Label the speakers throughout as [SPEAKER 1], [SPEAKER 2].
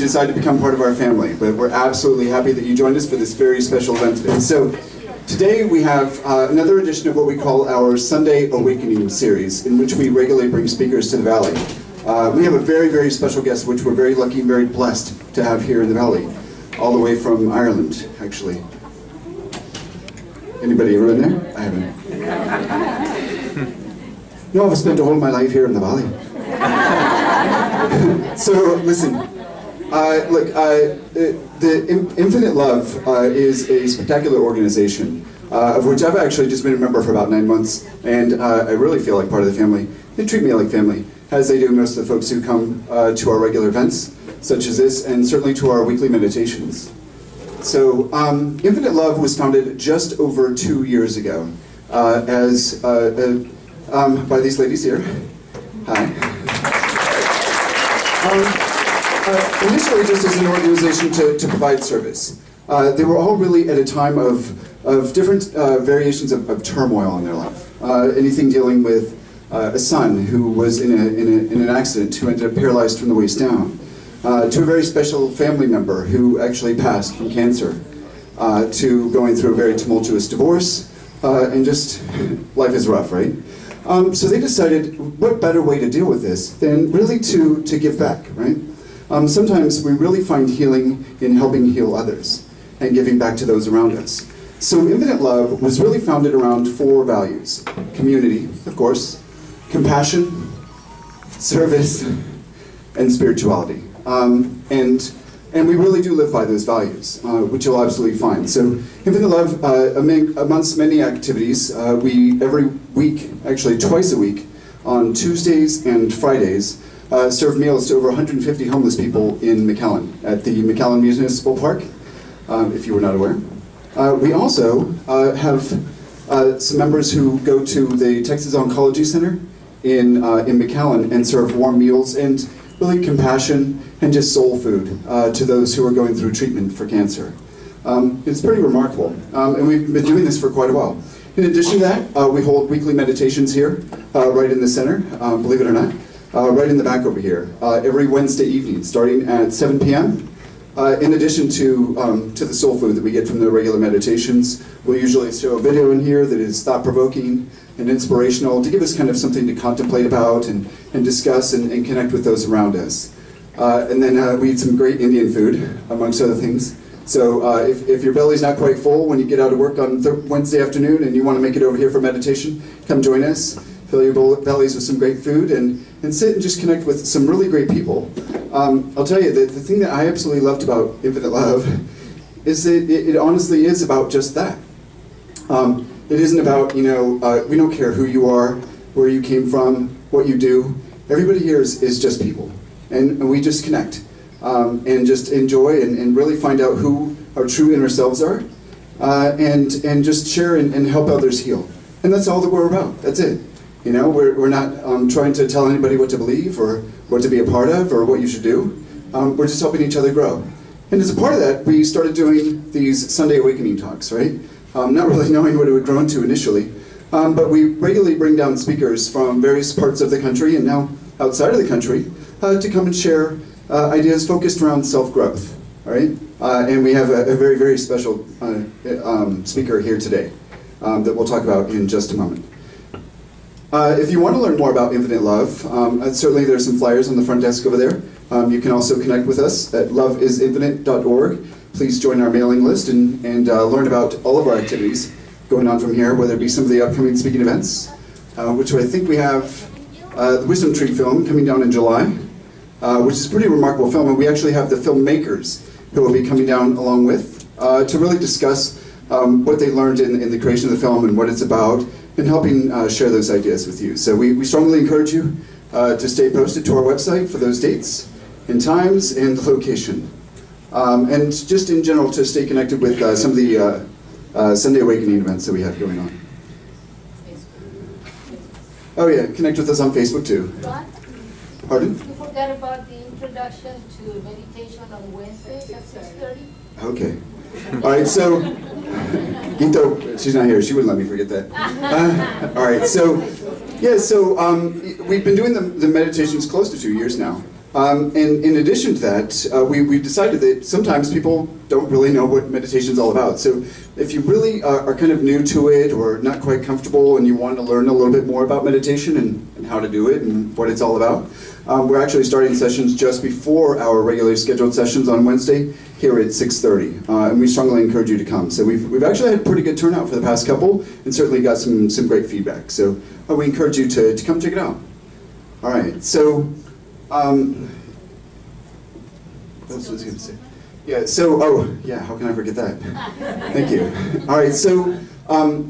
[SPEAKER 1] decided to become part of our family, but we're absolutely happy that you joined us for this very special event today. So today we have another edition of what we call our Sunday Awakening series, in which we regularly bring speakers to the Valley. We have a very, very special guest, which we're very lucky and very blessed to have here in the Valley, all the way from Ireland, actually. Anybody ever been there? I haven't. No, I've spent all my life here in the Valley. So, listen, the Infinite Love is a spectacular organization, of which I've actually just been a member for about 9 months, and I really feel like part of the family. They treat me like family, as they do most of the folks who come to our regular events, such as this, and certainly to our weekly meditations. So, Infinite Love was founded just over 2 years ago, by these ladies here. Hi. Initially just as an organization to provide service. They were all really at a time of different variations of turmoil in their life. Anything dealing with a son who was in an accident who ended up paralyzed from the waist down, to a very special family member who actually passed from cancer, to going through a very tumultuous divorce, and just life is rough, right? So they decided, what better way to deal with this than really to give back, right? Sometimes we really find healing in helping heal others and giving back to those around us. So Infinite Love was really founded around 4 values. Community, of course, compassion, service, and spirituality. And we really do live by those values, which you'll absolutely find. So Infinite Love, amongst many activities, we every week, actually twice a week, on Tuesdays and Fridays, serve meals to over 150 homeless people in McAllen, at the McAllen Municipal Park, if you were not aware. We also have some members who go to the Texas Oncology Center in McAllen and serve warm meals and really compassion and just soul food to those who are going through treatment for cancer. It's pretty remarkable, and we've been doing this for quite a while. In addition to that, we hold weekly meditations here, right in the center, believe it or not, right in the back over here, every Wednesday evening, starting at 7 p.m. In addition to the soul food that we get from the regular meditations, we'll usually show a video in here that is thought-provoking and inspirational to give us kind of something to contemplate about and discuss and connect with those around us. And then we eat some great Indian food, amongst other things. So if your belly's not quite full when you get out of work on Wednesday afternoon and you want to make it over here for meditation, come join us. Fill your bellies with some great food and sit and just connect with some really great people. I'll tell you, the thing that I absolutely loved about Infinite Love is that it honestly is about just that. It isn't about, we don't care who you are, where you came from, what you do. Everybody here is just people. And we just connect and just enjoy and really find out who our true inner selves are and just share and help others heal. And that's all that we're about. That's it. We're not trying to tell anybody what to believe or what to be a part of or what you should do. We're just helping each other grow. And as a part of that, we started doing these Sunday Awakening talks, right? Not really knowing what it would grow into initially. But we regularly bring down speakers from various parts of the country and now outside of the country to come and share ideas focused around self-growth, all right? And we have a very, very special speaker here today that we'll talk about in just a moment. If you want to learn more about Infinite Love, certainly there's some flyers on the front desk over there. You can also connect with us at loveisinfinite.org. Please join our mailing list and learn about all of our activities going on from here, whether it be some of the upcoming speaking events, which I think we have the Wisdom Tree film coming down in July, which is a pretty remarkable film, and we actually have the filmmakers who will be coming down along with to really discuss what they learned in the creation of the film and what it's about, and helping share those ideas with you. So we strongly encourage you to stay posted to our website for those dates and times and location. And just in general to stay connected with some of the Sunday Awakening events that we have going on. Oh yeah, connect with us on Facebook too.
[SPEAKER 2] What?
[SPEAKER 1] Pardon?
[SPEAKER 2] You forgot about the introduction to meditation on Wednesdays at 6:30?
[SPEAKER 1] Okay. All right, so, Ginto, she's not here, she wouldn't let me forget that. All right, so, yeah, so we've been doing the meditations close to 2 years now. And in addition to that, we decided that sometimes people don't really know what meditation is all about. So if you really are kind of new to it or not quite comfortable and you want to learn a little bit more about meditation and how to do it and what it's all about, we're actually starting sessions just before our regularly scheduled sessions on Wednesday here at 6:30. And we strongly encourage you to come. So we've actually had a pretty good turnout for the past couple and certainly got some great feedback. So we encourage you to come check it out. All right, so what else was I going to say? Yeah, so, oh, yeah, how can I forget that? Thank you. All right, so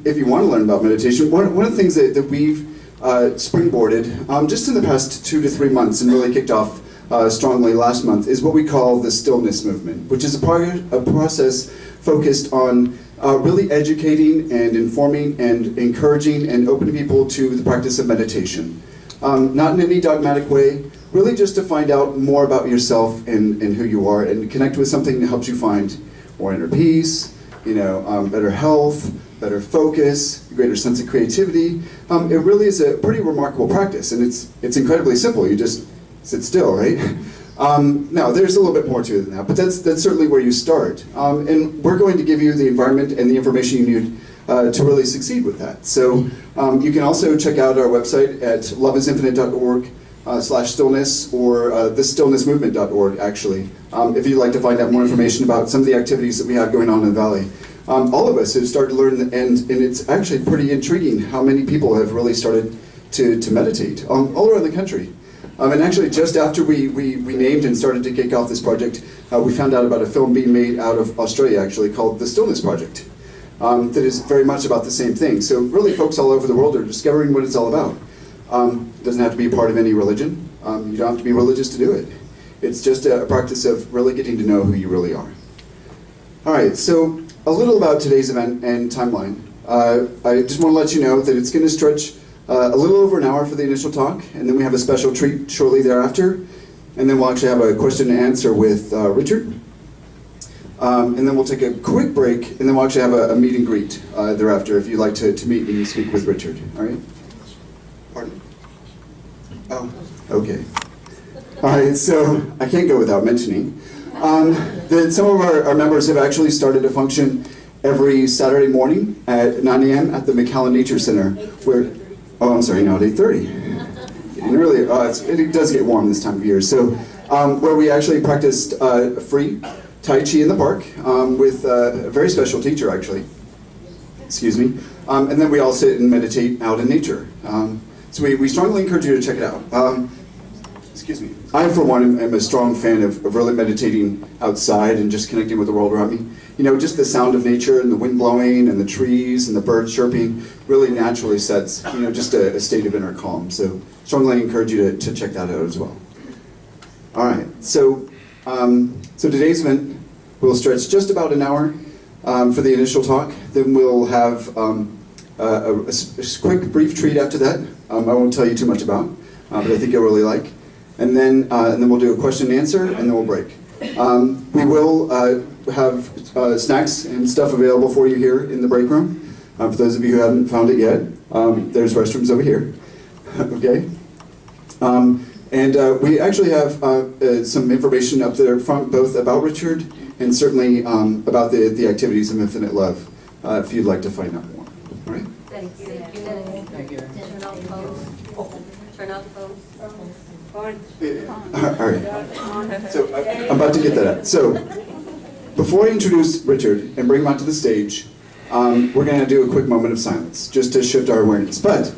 [SPEAKER 1] if you want to learn about meditation, one of the things that we've springboarded just in the past 2 to 3 months and really kicked off strongly last month is what we call the stillness movement, which is a process focused on really educating and informing and encouraging and opening people to the practice of meditation. Not in any dogmatic way, really just to find out more about yourself and who you are and connect with something that helps you find more inner peace, better health, better focus, a greater sense of creativity. It really is a pretty remarkable practice, and it's incredibly simple. You just sit still, right? Now, there's a little bit more to it than that, but that's certainly where you start. And we're going to give you the environment and the information you need to really succeed with that. So you can also check out our website at loveisinfinite.org/stillness or thestillnessmovement.org, actually, if you'd like to find out more information about some of the activities that we have going on in the Valley. All of us have started to learn, and it's actually pretty intriguing how many people have really started to meditate all around the country. And actually, just after we named and started to kick off this project, we found out about a film being made out of Australia, actually, called The Stillness Project, that is very much about the same thing. So really, folks all over the world are discovering what it's all about. It doesn't have to be a part of any religion. You don't have to be religious to do it. It's just a practice of really getting to know who you really are. All right, so a little about today's event and timeline. I just want to let you know that it's going to stretch a little over an hour for the initial talk, and then we have a special treat shortly thereafter, and then we'll actually have a question and answer with Richard. And then we'll take a quick break, and then we'll actually have a meet and greet thereafter if you'd like to meet and speak with Richard. All right? Pardon? Oh, okay. All right, so I can't go without mentioning that some of our members have actually started to function every Saturday morning at 9 a.m. at the McAllen Nature Center, where, oh, I'm sorry, now at 8:30. Getting earlier. It does get warm this time of year. So where we actually practiced free Tai Chi in the park with a very special teacher, actually. Excuse me. And then we all sit and meditate out in nature. So we strongly encourage you to check it out. Excuse me. I, for one, am a strong fan of really meditating outside and just connecting with the world around me. Just the sound of nature and the wind blowing and the trees and the birds chirping really naturally sets, just a state of inner calm. So strongly encourage you to check that out as well. All right. So today's event will stretch just about an hour for the initial talk. Then we'll have a quick, brief treat after that. I won't tell you too much about, but I think you'll really like. And then we'll do a question and answer, and then we'll break. We will have snacks and stuff available for you here in the break room. For those of you who haven't found it yet, there's restrooms over here. Okay. And we actually have some information up there front, both about Richard and certainly about the activities of Infinite Love, if you'd like to find out more. All right.
[SPEAKER 2] Thank you.
[SPEAKER 3] Thank you.
[SPEAKER 2] Turn off phones. Turn off phones.
[SPEAKER 1] All right. So I'm about to get that out. So before I introduce Richard and bring him onto the stage, we're going to do a quick moment of silence just to shift our awareness. But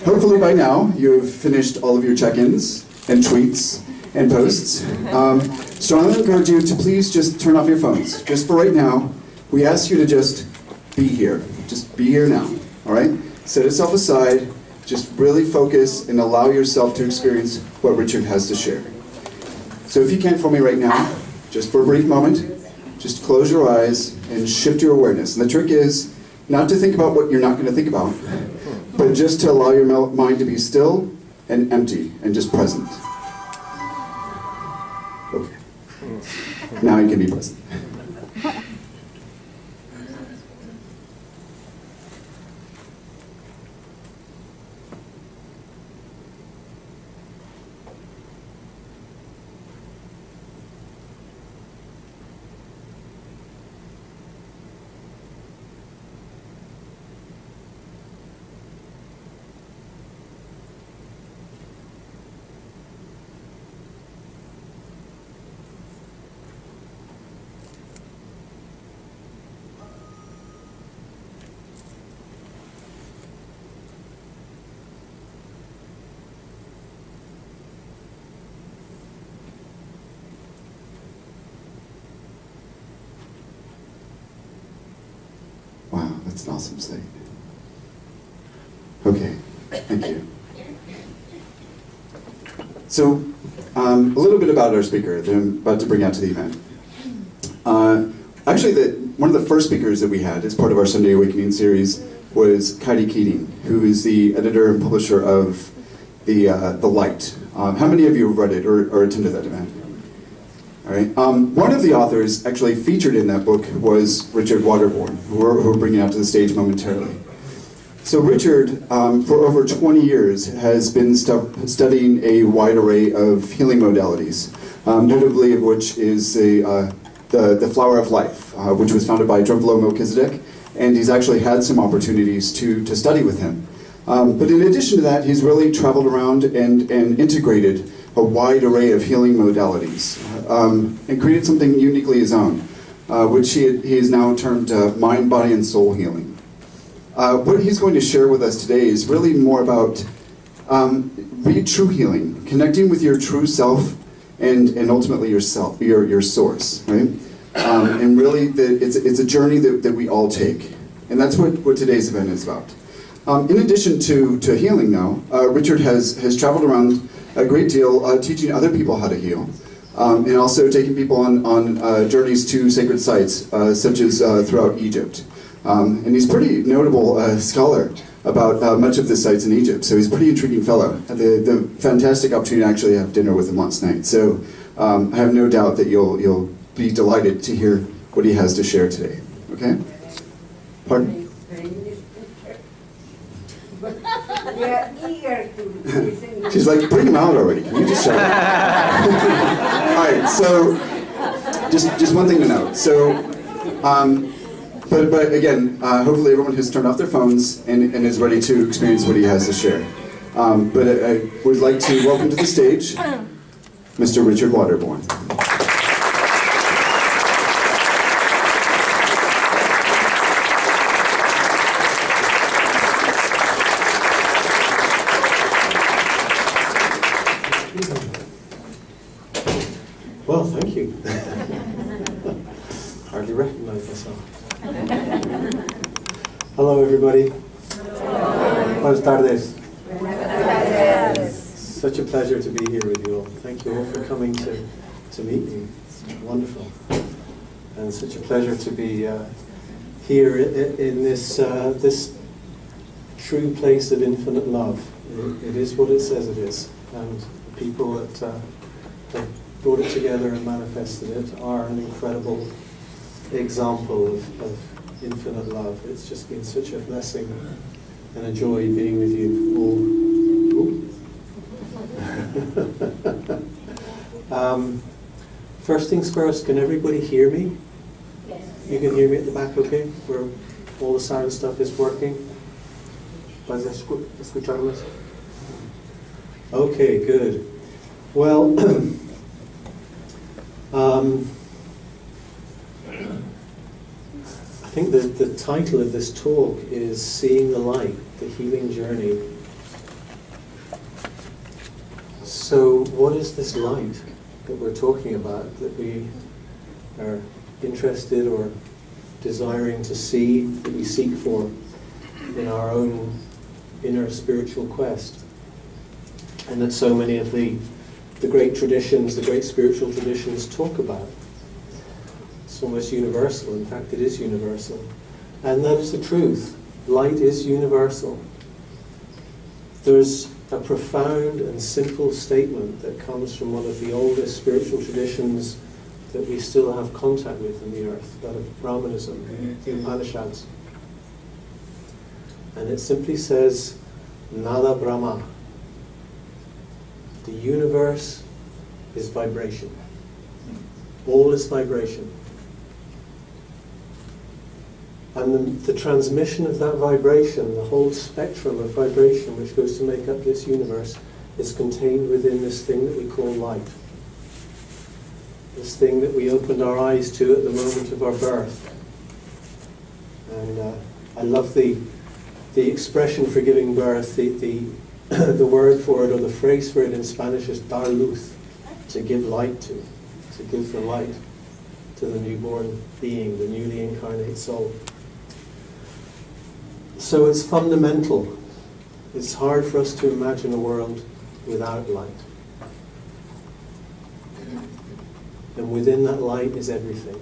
[SPEAKER 1] hopefully by now you have finished all of your check-ins and tweets and posts. Strongly encourage you to please just turn off your phones. Just for right now, we ask you to just be here. Just be here now. All right? Set yourself aside. Just really focus and allow yourself to experience what Richard has to share. So if you can for me right now, just for a brief moment, just close your eyes and shift your awareness. And the trick is not to think about what you're not going to think about, but just to allow your mind to be still and empty and just present. Okay. Now you can be present. Wow, that's an awesome site. Okay, thank you. So, a little bit about our speaker that I'm about to bring out to the event. Actually, one of the first speakers that we had as part of our Sunday Awakening series was Heidi Keating, who is the editor and publisher of The Light. How many of you have read it or attended that event? All right. One of the authors actually featured in that book was Richard Waterborn, who we're bringing out to the stage momentarily. So Richard, for over 20 years, has been studying a wide array of healing modalities, notably of which is the Flower of Life, which was founded by Drunvalo Melchizedek, and he's actually had some opportunities to study with him. But in addition to that, he's really traveled around and integrated a wide array of healing modalities, and created something uniquely his own, which he has now termed mind, body, and soul healing. What he's going to share with us today is really more about true healing, connecting with your true self and ultimately yourself, your source, right? And really, it's a journey that we all take, and that's what today's event is about. In addition to healing, though, Richard has traveled around a great deal, teaching other people how to heal, and also taking people on journeys to sacred sites, such as throughout Egypt. And he's a pretty notable scholar about much of the sites in Egypt, so he's a pretty intriguing fellow. I had the fantastic opportunity to actually have dinner with him last night, so I have no doubt that you'll be delighted to hear what he has to share today. Okay? Pardon?
[SPEAKER 3] We are eager to listen.
[SPEAKER 1] She's like, bring him out already. Can you just shut up? All right, so just one thing to note. So, but again, hopefully everyone has turned off their phones and is ready to experience what he has to share. But I would like to welcome to the stage Mr. Richard Waterborn.
[SPEAKER 4] Well, thank you. Hardly recognize myself. Hello, everybody. Buenas tardes. Such a pleasure to be here with you all. Thank you all for coming to meet me. It's wonderful. And such a pleasure to be here in this true place of infinite love. It is what it says it is. And the people that have brought it together and manifested it are an incredible example of infinite love. It's just been such a blessing and a joy being with you all. First things first, can everybody hear me?
[SPEAKER 2] Yes.
[SPEAKER 4] You can hear me at the back, okay? Where all the sound stuff is working? ¿Puedes escucharnos? Okay, good. Well, I think the title of this talk is Seeing the Light, the Healing Journey. So what is this light that we're talking about, that we are interested or desiring to see, that we seek for in our own inner spiritual quest? And that so many of the great traditions, the great spiritual traditions talk about. It's almost universal. In fact, it is universal. And that is the truth. Light is universal. There's a profound and simple statement that comes from one of the oldest spiritual traditions that we still have contact with on the earth, that of Brahmanism, the Upanishads. And it simply says, Nada Brahma. The universe is vibration. All is vibration. And the transmission of that vibration, the whole spectrum of vibration which goes to make up this universe, is contained within this thing that we call light. This thing that we opened our eyes to at the moment of our birth. And I love the expression for giving birth, the word for it, or the phrase for it in Spanish is dar luz, to give light to give the light to the newborn being, the newly incarnate soul. So it's fundamental. It's hard for us to imagine a world without light. And within that light is everything.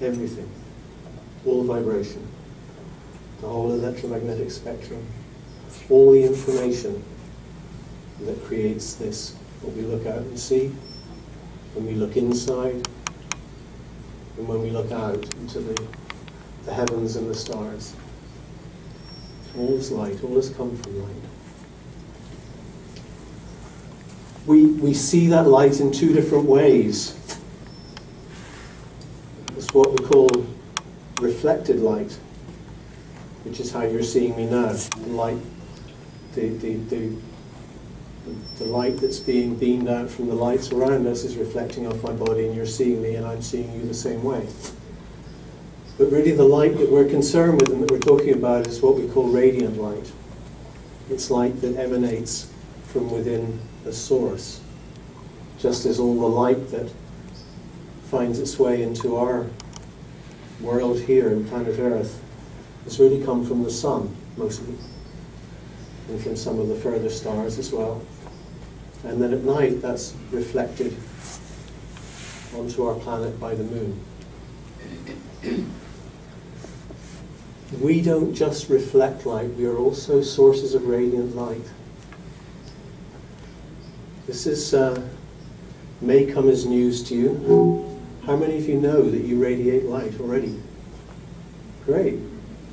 [SPEAKER 4] Everything. All vibration. The whole electromagnetic spectrum. All the information that creates this, what we look out and see, when we look inside, and when we look out into the heavens and the stars. All is light, all has come from light. We see that light in two different ways. It's what we call reflected light, which is how you're seeing me now. The light, the light that's being beamed out from the lights around us is reflecting off my body, and you're seeing me and I'm seeing you the same way. But really the light that we're concerned with and that we're talking about is what we call radiant light. It's light that emanates from within a source, just as all the light that finds its way into our world here in planet Earth has really come from the sun, mostly, and from some of the further stars as well. And then at night that's reflected onto our planet by the moon. We don't just reflect light, we are also sources of radiant light. This is may come as news to you. How many of you know that you radiate light already? Great.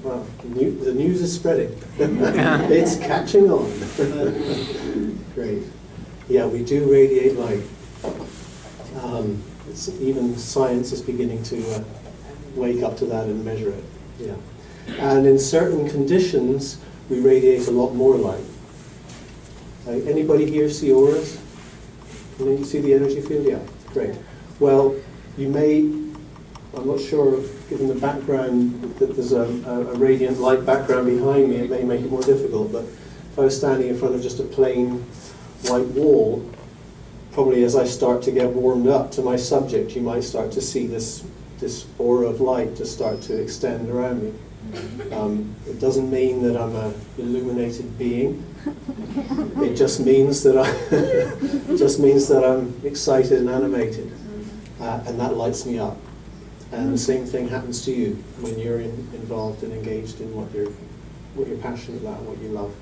[SPEAKER 4] Wow, the news is spreading. It's catching on. Great. Yeah, we do radiate light. Even science is beginning to wake up to that and measure it. Yeah. And in certain conditions, we radiate a lot more light. Anybody here see auras? Can you see the energy field? Yeah, great. Well, you may, I'm not sure, given the background, that there's a radiant light background behind me, it may make it more difficult, but if I was standing in front of just a plain white wall, probably as I start to get warmed up to my subject, you might start to see this aura of light just start to extend around me. It doesn't mean that I'm an illuminated being. It just means that I'm excited and animated, and that lights me up. And the same thing happens to you when you're involved and engaged in what you're passionate about, what you love.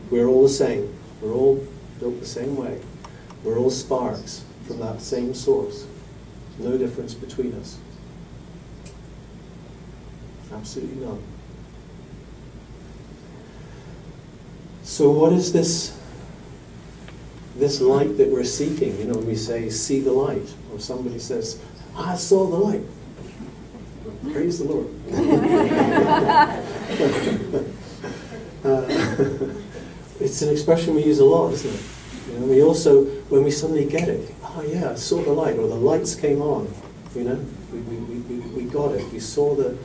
[SPEAKER 4] We're all the same. We're all built the same way. We're all sparks from that same source. No difference between us. Absolutely none. So what is this light that we're seeking? You know, when we say, see the light, or somebody says, I saw the light. Praise the Lord. It's an expression we use a lot, isn't it? You know, we also, when we suddenly get it, oh yeah, I saw the light, or the lights came on. You know, we got it. We saw the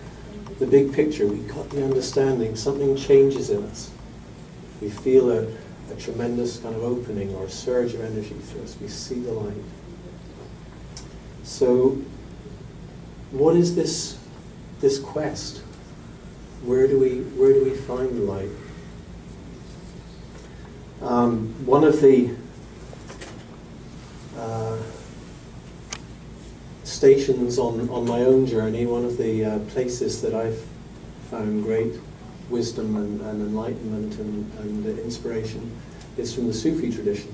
[SPEAKER 4] big picture. We got the understanding. Something changes in us. We feel a tremendous kind of opening or a surge of energy through us. We see the light. So, what is this quest? Where do we find the light? One of the stations on my own journey, one of the places that I've found great wisdom and enlightenment and inspiration is from the Sufi tradition.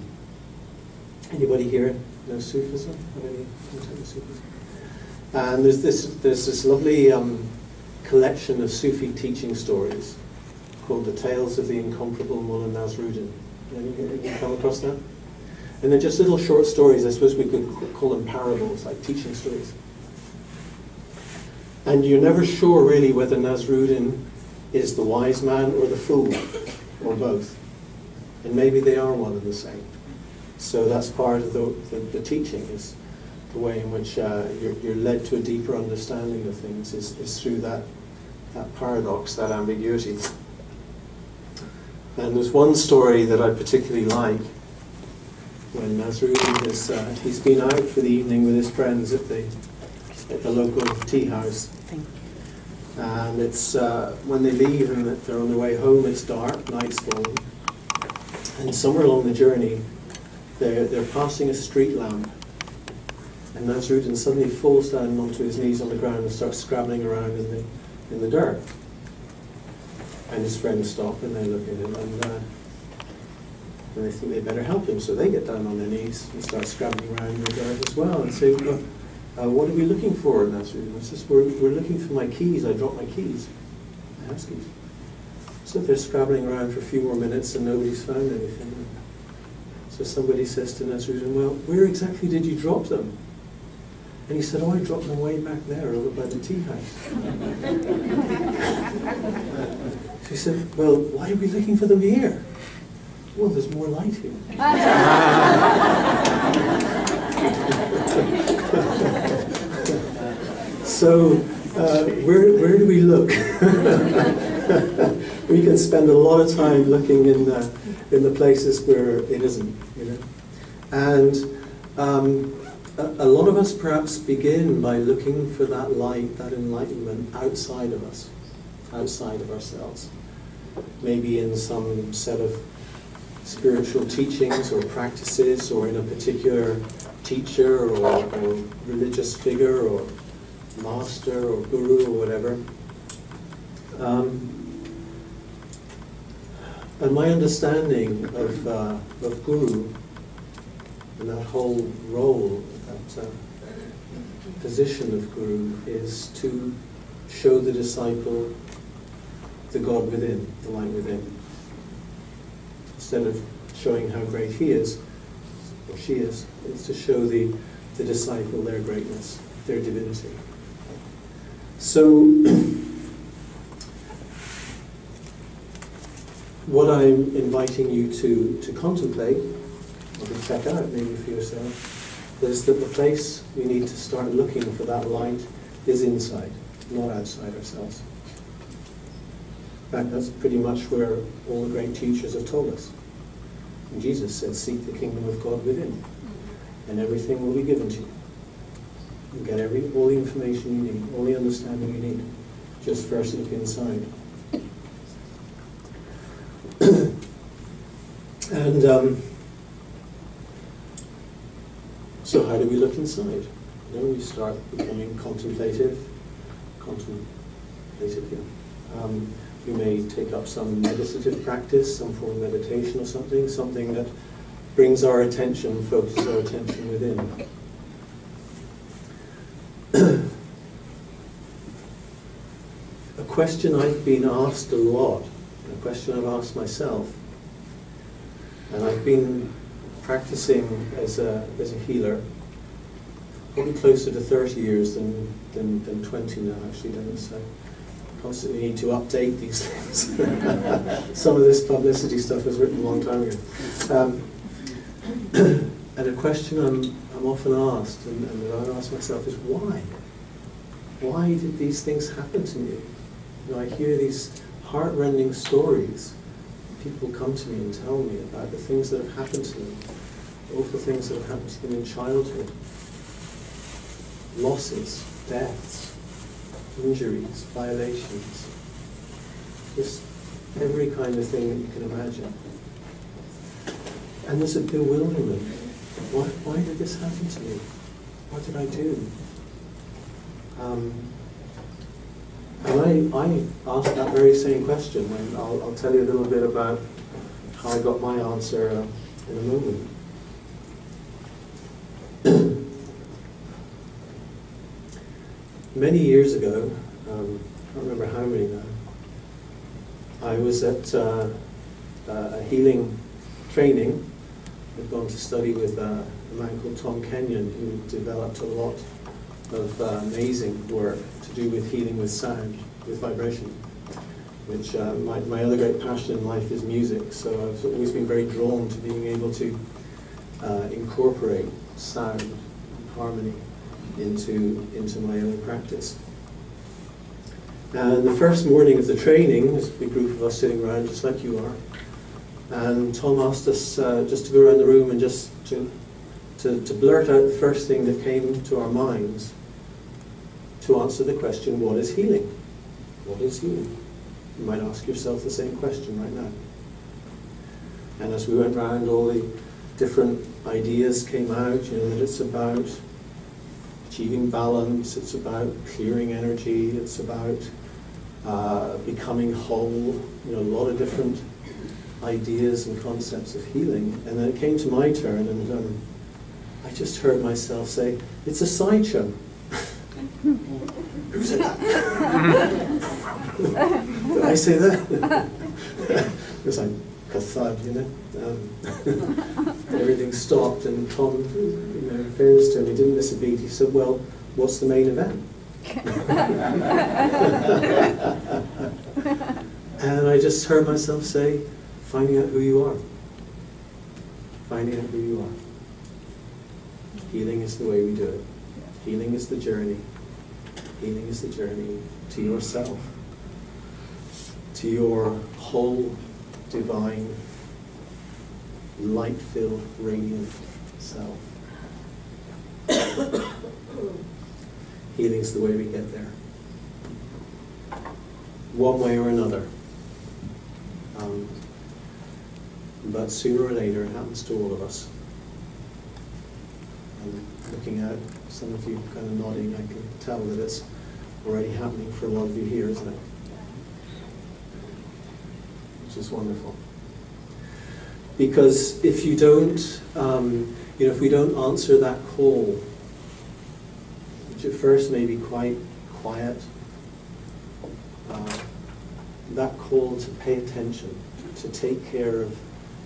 [SPEAKER 4] Anybody here know Sufism? Have any contact with Sufism? And there's this lovely collection of Sufi teaching stories called The Tales of the Incomparable Mullah Nasruddin. You come across that? And they're just little short stories. I suppose we could call them parables, like teaching stories. And you're never sure really whether Nasruddin is the wise man or the fool, or both. And maybe they are one and the same. So that's part of the teaching, is the way in which you're led to a deeper understanding of things is through that paradox, that ambiguity. And there's one story that I particularly like, when Nasruddin he's been out for the evening with his friends at the local tea house. And it's when they leave and they're on their way home, it's dark, night's falling. And somewhere along the journey, they're passing a street lamp. And Nasruddin suddenly falls down onto his knees on the ground and starts scrabbling around in the dirt. And his friends stop and they look at him and they think they better help him. So they get down on their knees and start scrabbling around in the dirt as well and say, "Look, what are we looking for?" Nasruddin says, we're looking for my keys. I dropped my keys, my house keys. So they're scrabbling around for a few more minutes and nobody's found anything. So somebody says to Nasruddin, "Well, where exactly did you drop them?" And he said, "Oh, I dropped them way back there over by the tea house." She said, "Well, why are we looking for them here?" "Well, there's more light here." So, where do we look? We can spend a lot of time looking in the places where it isn't, you know. And a lot of us perhaps begin by looking for that light, that enlightenment outside of us, outside of ourselves. Maybe in some set of spiritual teachings or practices, or in a particular teacher or religious figure or master or guru or whatever. And my understanding of guru and that whole role, that position of guru, is to show the disciple the God within, the light within. Instead of showing how great he is, or she is, it's to show the disciple their greatness, their divinity. So, what I'm inviting you to contemplate, or to check out maybe for yourself, is that the place we need to start looking for that light is inside, not outside ourselves. In fact, that's pretty much where all the great teachers have told us. And Jesus said, "Seek the kingdom of God within, and everything will be given to you. You get all the information you need, all the understanding you need. Just first look inside." And so how do we look inside? You know, we start becoming contemplative, yeah. We may take up some meditative practice, some form of meditation or something that brings our attention, focuses our attention within. A question I've been asked a lot, a question I've asked myself, and I've been practicing as a healer probably closer to 30 years than 20 now, actually, Dennis. So I constantly need to update these things. Some of this publicity stuff was written a long time ago. And a question I'm often asked, and that I ask myself, is why? Why did these things happen to me? You know, I hear these heart-rending stories. People come to me and tell me about the things that have happened to them, awful things that have happened to them in childhood. Losses, deaths, injuries, violations. Just every kind of thing that you can imagine. And there's a bewilderment. Why did this happen to me? What did I do? And I asked that very same question, and I'll tell you a little bit about how I got my answer in a moment. Many years ago, I don't remember how many now, I was at a healing training. I'd gone to study with a man called Tom Kenyon, who developed a lot of amazing work to do with healing with sound, with vibration, which my other great passion in life is music, so I've always been very drawn to being able to incorporate sound and harmony into my own practice. And the first morning of the training, there's a big group of us sitting around just like you are, and Tom asked us just to go around the room and just to blurt out the first thing that came to our minds to answer the question, what is healing? What is healing? You might ask yourself the same question right now. And as we went round, all the different ideas came out, that it's about achieving balance, it's about clearing energy, it's about becoming whole, a lot of different ideas and concepts of healing. And then it came to my turn, and I just heard myself say, it's a sideshow. Who said that? Did I say that? It was like a thud, Everything stopped, and Tom, in fairness to him, he didn't miss a beat. He said, well, what's the main event? And I just heard myself say, finding out who you are. Finding out who you are. Healing is the way we do it. Healing is the journey. Healing is the journey to yourself, to your whole, divine, light-filled, radiant self. Healing is the way we get there. One way or another. But sooner or later, it happens to all of us. And looking at some of you kind of nodding, I can tell that it's already happening for a lot of you here, isn't it? Which is wonderful. Because if you don't, if we don't answer that call, which at first may be quite quiet, that call to pay attention, to take care of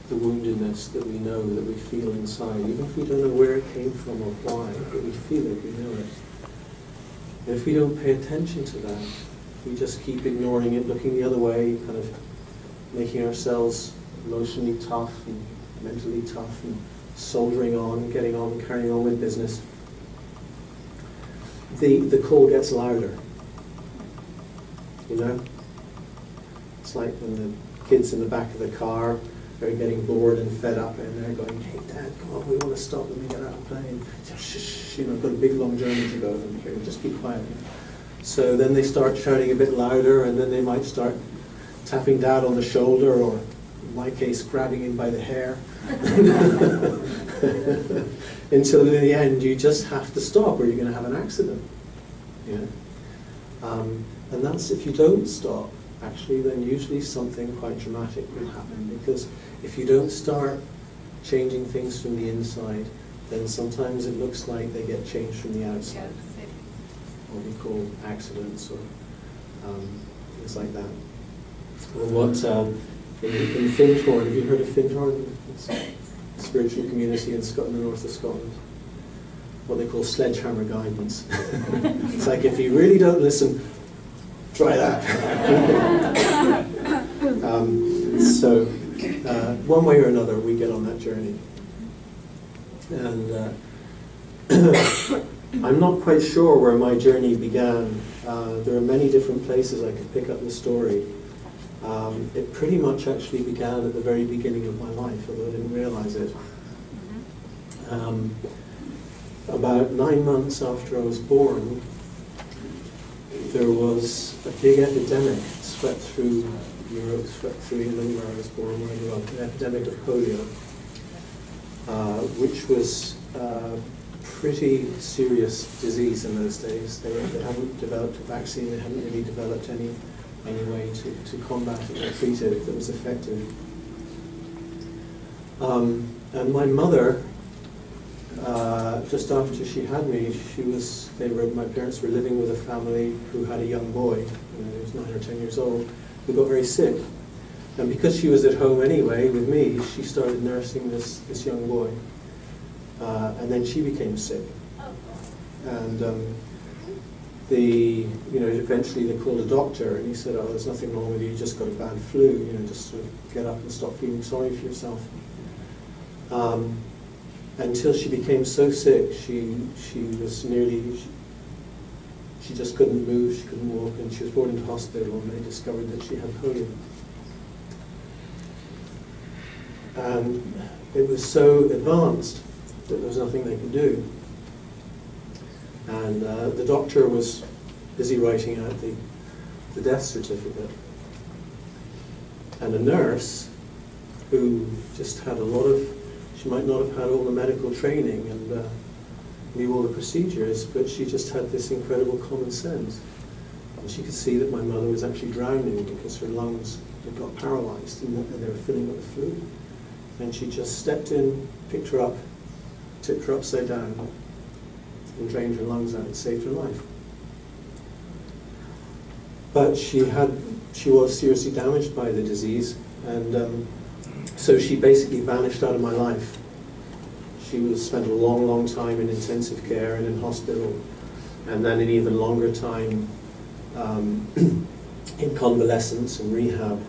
[SPEAKER 4] the woundedness that we know, that we feel inside, even if we don't know where it came from or why, but we feel it, we know it. And if we don't pay attention to that, we just keep ignoring it, looking the other way, kind of making ourselves emotionally tough and mentally tough and soldiering on, getting on, carrying on with business, the call gets louder. It's like when the kids in the back of the car are getting bored and fed up, and they're going, hey Dad, come on, we want to stop, let me get out and play. And shh, I've got a big long journey to go, and here, just be quiet. So then they start shouting a bit louder, and then they might start tapping Dad on the shoulder, or in my case, grabbing him by the hair. Until in the end, you just have to stop, or you're going to have an accident. And that's if you don't stop. Actually, then usually something quite dramatic will happen, because if you don't start changing things from the inside, then sometimes it looks like they get changed from the outside, what we call accidents or things like that. Or what in Findhorn, have you heard of Findhorn? It's a spiritual community in Scotland, the north of Scotland. What they call sledgehammer guidance. It's like, if you really don't listen, try that. So one way or another, we get on that journey. And I'm not quite sure where my journey began. There are many different places I could pick up the story. It pretty much actually began at the very beginning of my life, although I didn't realize it. About 9 months after I was born, there was a big epidemic swept through Europe, swept through England, where I was born, where I grew up, an epidemic of polio, which was a pretty serious disease in those days. They hadn't developed a vaccine, they hadn't really developed any way to combat it or treat it that was effective. And my mother, just after she had me, my parents were living with a family who had a young boy, he was 9 or 10 years old, who got very sick. And because she was at home anyway with me, she started nursing this young boy. And then she became sick. And eventually they called a doctor, and he said, oh, there's nothing wrong with you, you just got a bad flu, just sort of get up and stop feeling sorry for yourself. Until she became so sick, she just couldn't move, she couldn't walk, and she was brought into hospital, and they discovered that she had polio. And it was so advanced that there was nothing they could do. And the doctor was busy writing out the the death certificate. And a nurse who just had a lot of, she might not have had all the medical training and knew all the procedures, but she just had this incredible common sense. And she could see that my mother was actually drowning because her lungs had got paralyzed and they were filling with the fluid. And she just stepped in, picked her up, tipped her upside down, and drained her lungs out and saved her life. But she was seriously damaged by the disease, and so she basically vanished out of my life. She spent a long, long time in intensive care and in hospital, and then an even longer time in convalescence and rehab.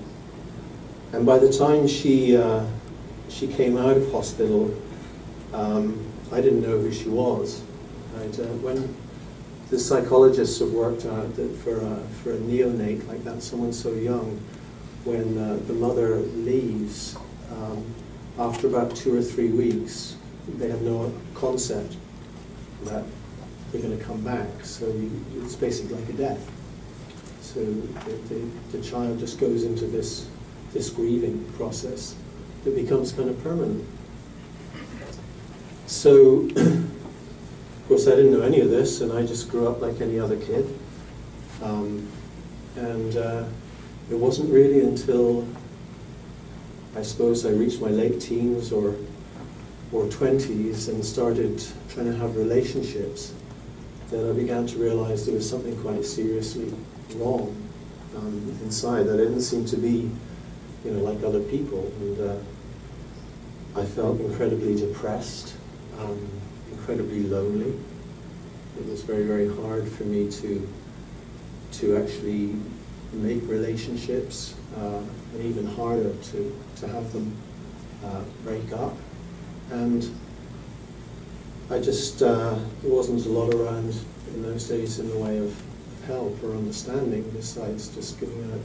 [SPEAKER 4] And by the time she came out of hospital, I didn't know who she was. When the psychologists have worked out that for a neonate like that, someone so young, when the mother leaves, after about 2 or 3 weeks, they have no concept that they're going to come back. So it's basically like a death. So the child just goes into this grieving process that becomes kind of permanent. So, of course, I didn't know any of this, and I just grew up like any other kid. It wasn't really until, I suppose, I reached my late teens or 20s and started trying to have relationships that I began to realize there was something quite seriously wrong inside, that I didn't seem to be, like other people. And I felt incredibly depressed, incredibly lonely. It was very, very hard for me to actually make relationships, and even harder to have them break up. And I just, there wasn't a lot around in those days in the way of help or understanding besides just giving out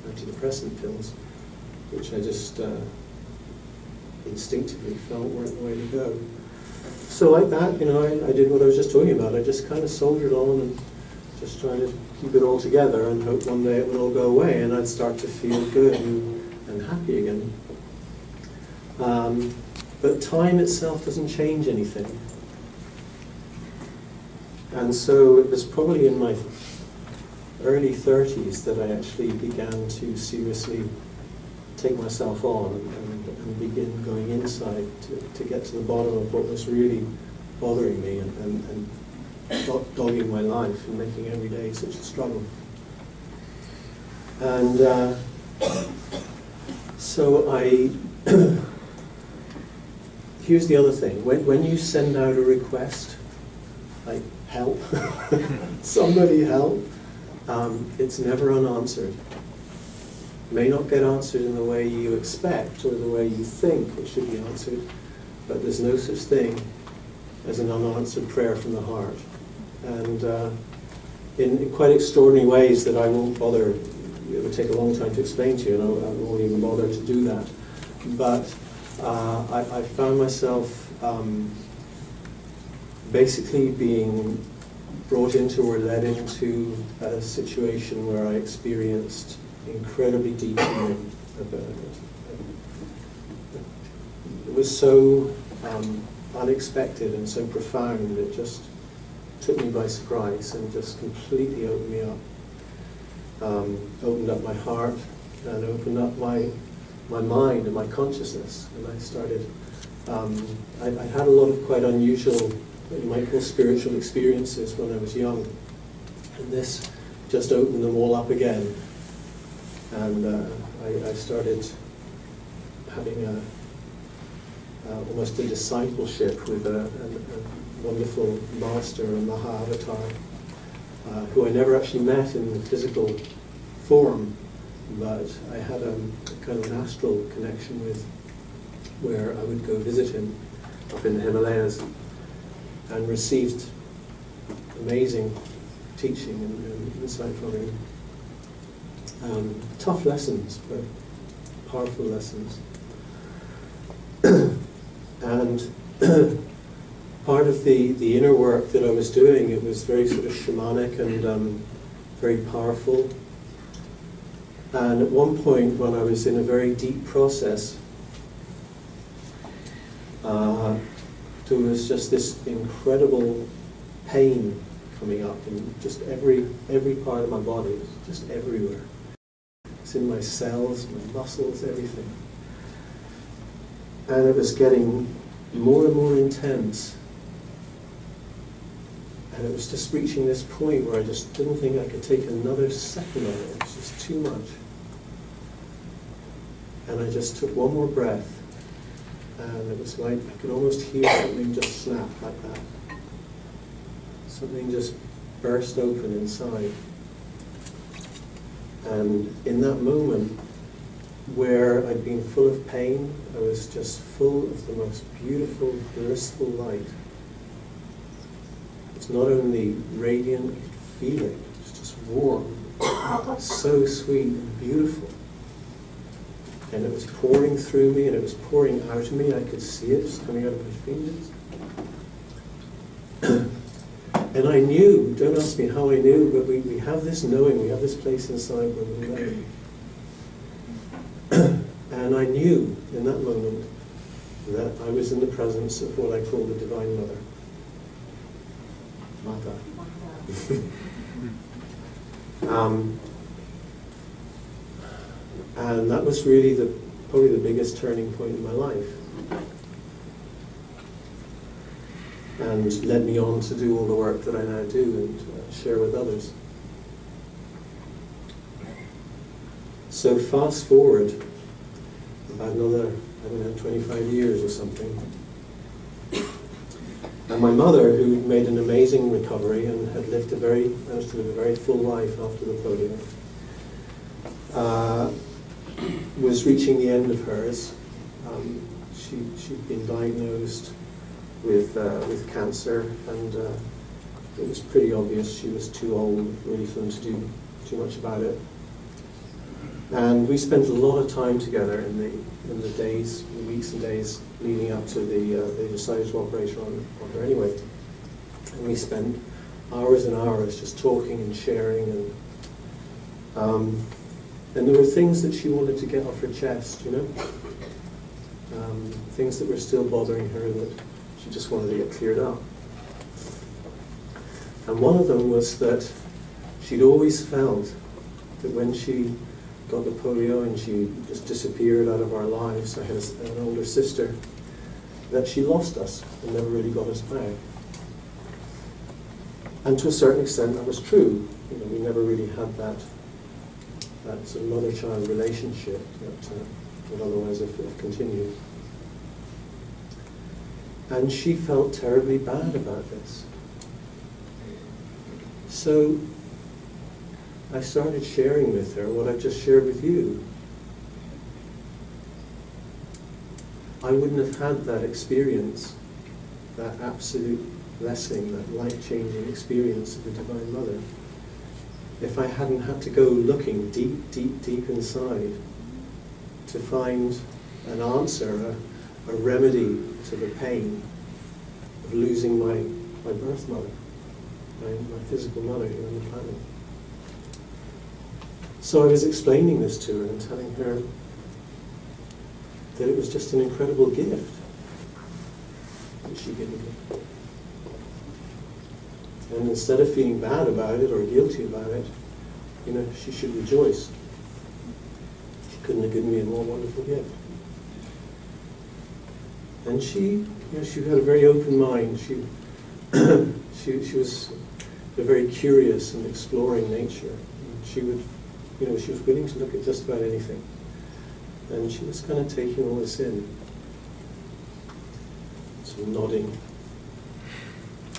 [SPEAKER 4] antidepressant pills, which I just instinctively felt weren't the way to go. So like that, I did what I was just talking about. I just kind of soldiered on and just trying to keep it all together and hope one day it would all go away and I'd start to feel good and happy again. But time itself doesn't change anything. And so it was probably in my early 30s that I actually began to seriously take myself on and begin going inside to get to the bottom of what was really bothering me and dogging my life and making every day such a struggle. And so here's the other thing. When you send out a request, like help, somebody help, it's never unanswered. It may not get answered in the way you expect or the way you think it should be answered, but there's no such thing as an unanswered prayer from the heart. And in quite extraordinary ways that I won't bother, it would take a long time to explain to you, and I won't even bother to do that. But I found myself basically being brought into or led into a situation where I experienced incredibly deep healing about it. It was so unexpected and so profound, it just took me by surprise and just completely opened me up. Opened up my heart and opened up my mind and my consciousness. And I started, I had a lot of quite unusual, what you might call spiritual experiences when I was young. And this just opened them all up again. And I started having almost a discipleship with a wonderful master, a Maha-avatar, who I never actually met in the physical form, but I had a kind of an astral connection with, where I would go visit him up in the Himalayas and received amazing teaching and insight from him. Tough lessons, but powerful lessons. And part of the inner work that I was doing, it was very sort of shamanic very powerful. And at one point, when I was in a very deep process, there was just this incredible pain coming up in just every part of my body, just everywhere. It's in my cells, my muscles, everything. And it was getting more and more intense. And it was just reaching this point where I just didn't think I could take another second of it. It was just too much. And I just took one more breath. And it was like I could almost hear something just snap like that. Something just burst open inside. And in that moment, where I'd been full of pain, I was just full of the most beautiful, blissful light. It's not only radiant, I could feel it. It's just warm, so sweet and beautiful. And it was pouring through me, and it was pouring out of me. I could see it just coming out of my fingers. And I knew, don't ask me how I knew, but we have this knowing, we have this place inside where we know. And I knew in that moment that I was in the presence of what I call the Divine Mother. Mata. And that was really probably the biggest turning point in my life. And led me on to do all the work that I now do and share with others. So fast forward about another, I don't know, 25 years or something. And my mother, who made an amazing recovery and had lived managed to live a very full life after the polio, was reaching the end of hers. She'd been diagnosed with cancer, and it was pretty obvious she was too old really for them to do too much about it. And we spent a lot of time together in the days, the weeks and days leading up to they decided to operate on her anyway. And we spent hours and hours just talking and sharing, and there were things that she wanted to get off her chest, you know, things that were still bothering her that she just wanted to get cleared up. And one of them was that she'd always felt that when she got the polio and she just disappeared out of our lives, I had an older sister, that she lost us and never really got us back. And to a certain extent that was true. You know, we never really had that sort of mother-child relationship that would otherwise have continued. And she felt terribly bad about this. So I started sharing with her what I've just shared with you. I wouldn't have had that experience, that absolute blessing, that life-changing experience of the Divine Mother, if I hadn't had to go looking deep, deep, deep inside to find an answer, a remedy to the pain of losing my birth mother, my physical mother here on the planet. So I was explaining this to her and telling her that it was just an incredible gift that she gave me. And instead of feeling bad about it or guilty about it, you know, she should rejoice. She couldn't have given me a more wonderful gift. And she had a very open mind. She was a very curious and exploring nature. And she would, you know, she was willing to look at just about anything. And she was kind of taking all this in, sort of nodding,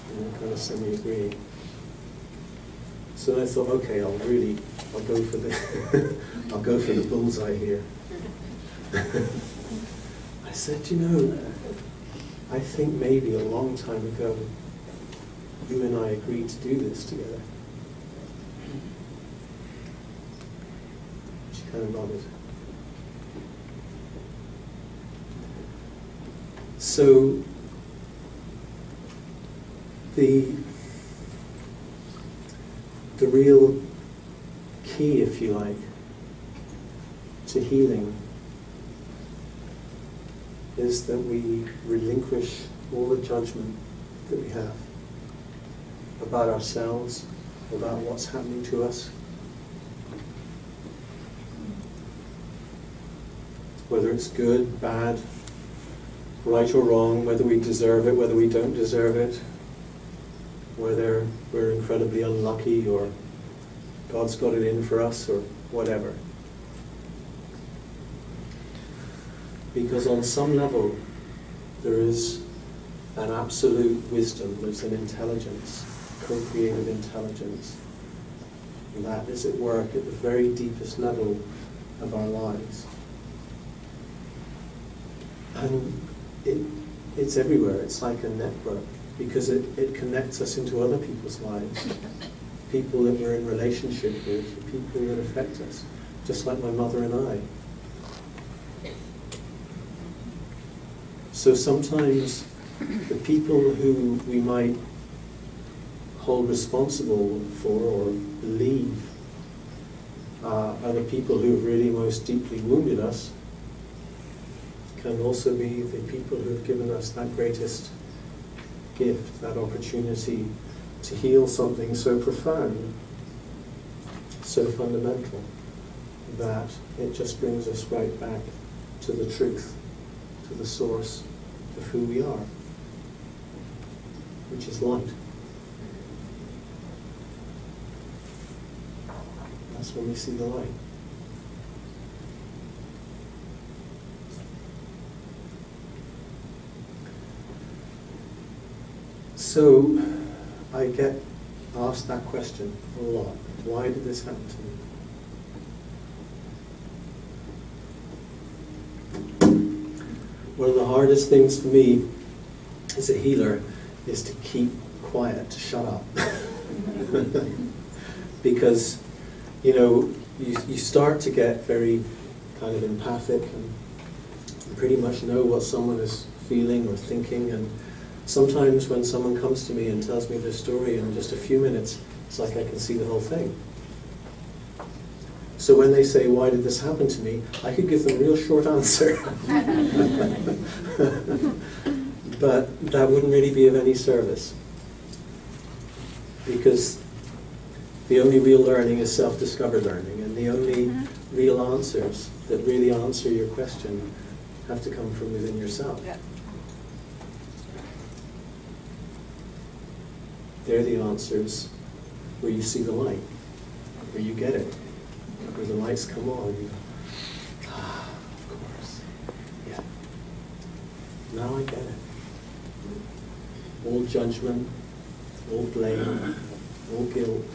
[SPEAKER 4] you know, kind of semi-agreeing. So then I thought, okay, I'll go for the, I'll go for the bullseye here. I said, you know, I think maybe a long time ago, you and I agreed to do this together. She kind of nodded. So the real key, if you like, to healing is that we relinquish all the judgment that we have about ourselves, about what's happening to us. Whether it's good, bad, right or wrong, whether we deserve it, whether we don't deserve it, whether we're incredibly unlucky or God's got it in for us or whatever. Because on some level, there is an absolute wisdom, there's an intelligence, co-creative intelligence, that is at work at the very deepest level of our lives. And it's everywhere, it's like a network, because it connects us into other people's lives, people that we're in relationship with, people that affect us, just like my mother and I. So sometimes the people who we might hold responsible for or believe are the people who have really most deeply wounded us can also be the people who have given us that greatest gift, that opportunity to heal something so profound, so fundamental, that it just brings us right back to the truth, to the source of who we are, which is light. That's when we see the light. So I get asked that question a lot. Why did this happen to me? One of the hardest things for me as a healer is to keep quiet, to shut up. Because, you know, you start to get very kind of empathic and pretty much know what someone is feeling or thinking, and sometimes when someone comes to me and tells me their story in just a few minutes, it's like I can see the whole thing. So when they say, why did this happen to me, I could give them a real short answer. But that wouldn't really be of any service. Because the only real learning is self-discovered learning, and the only real answers that really answer your question have to come from within yourself.
[SPEAKER 5] Yeah.
[SPEAKER 4] They're the answers where you see the light, where you get it, where the lights come on. You go, of course, yeah. Now I get it. All judgment, all blame, all guilt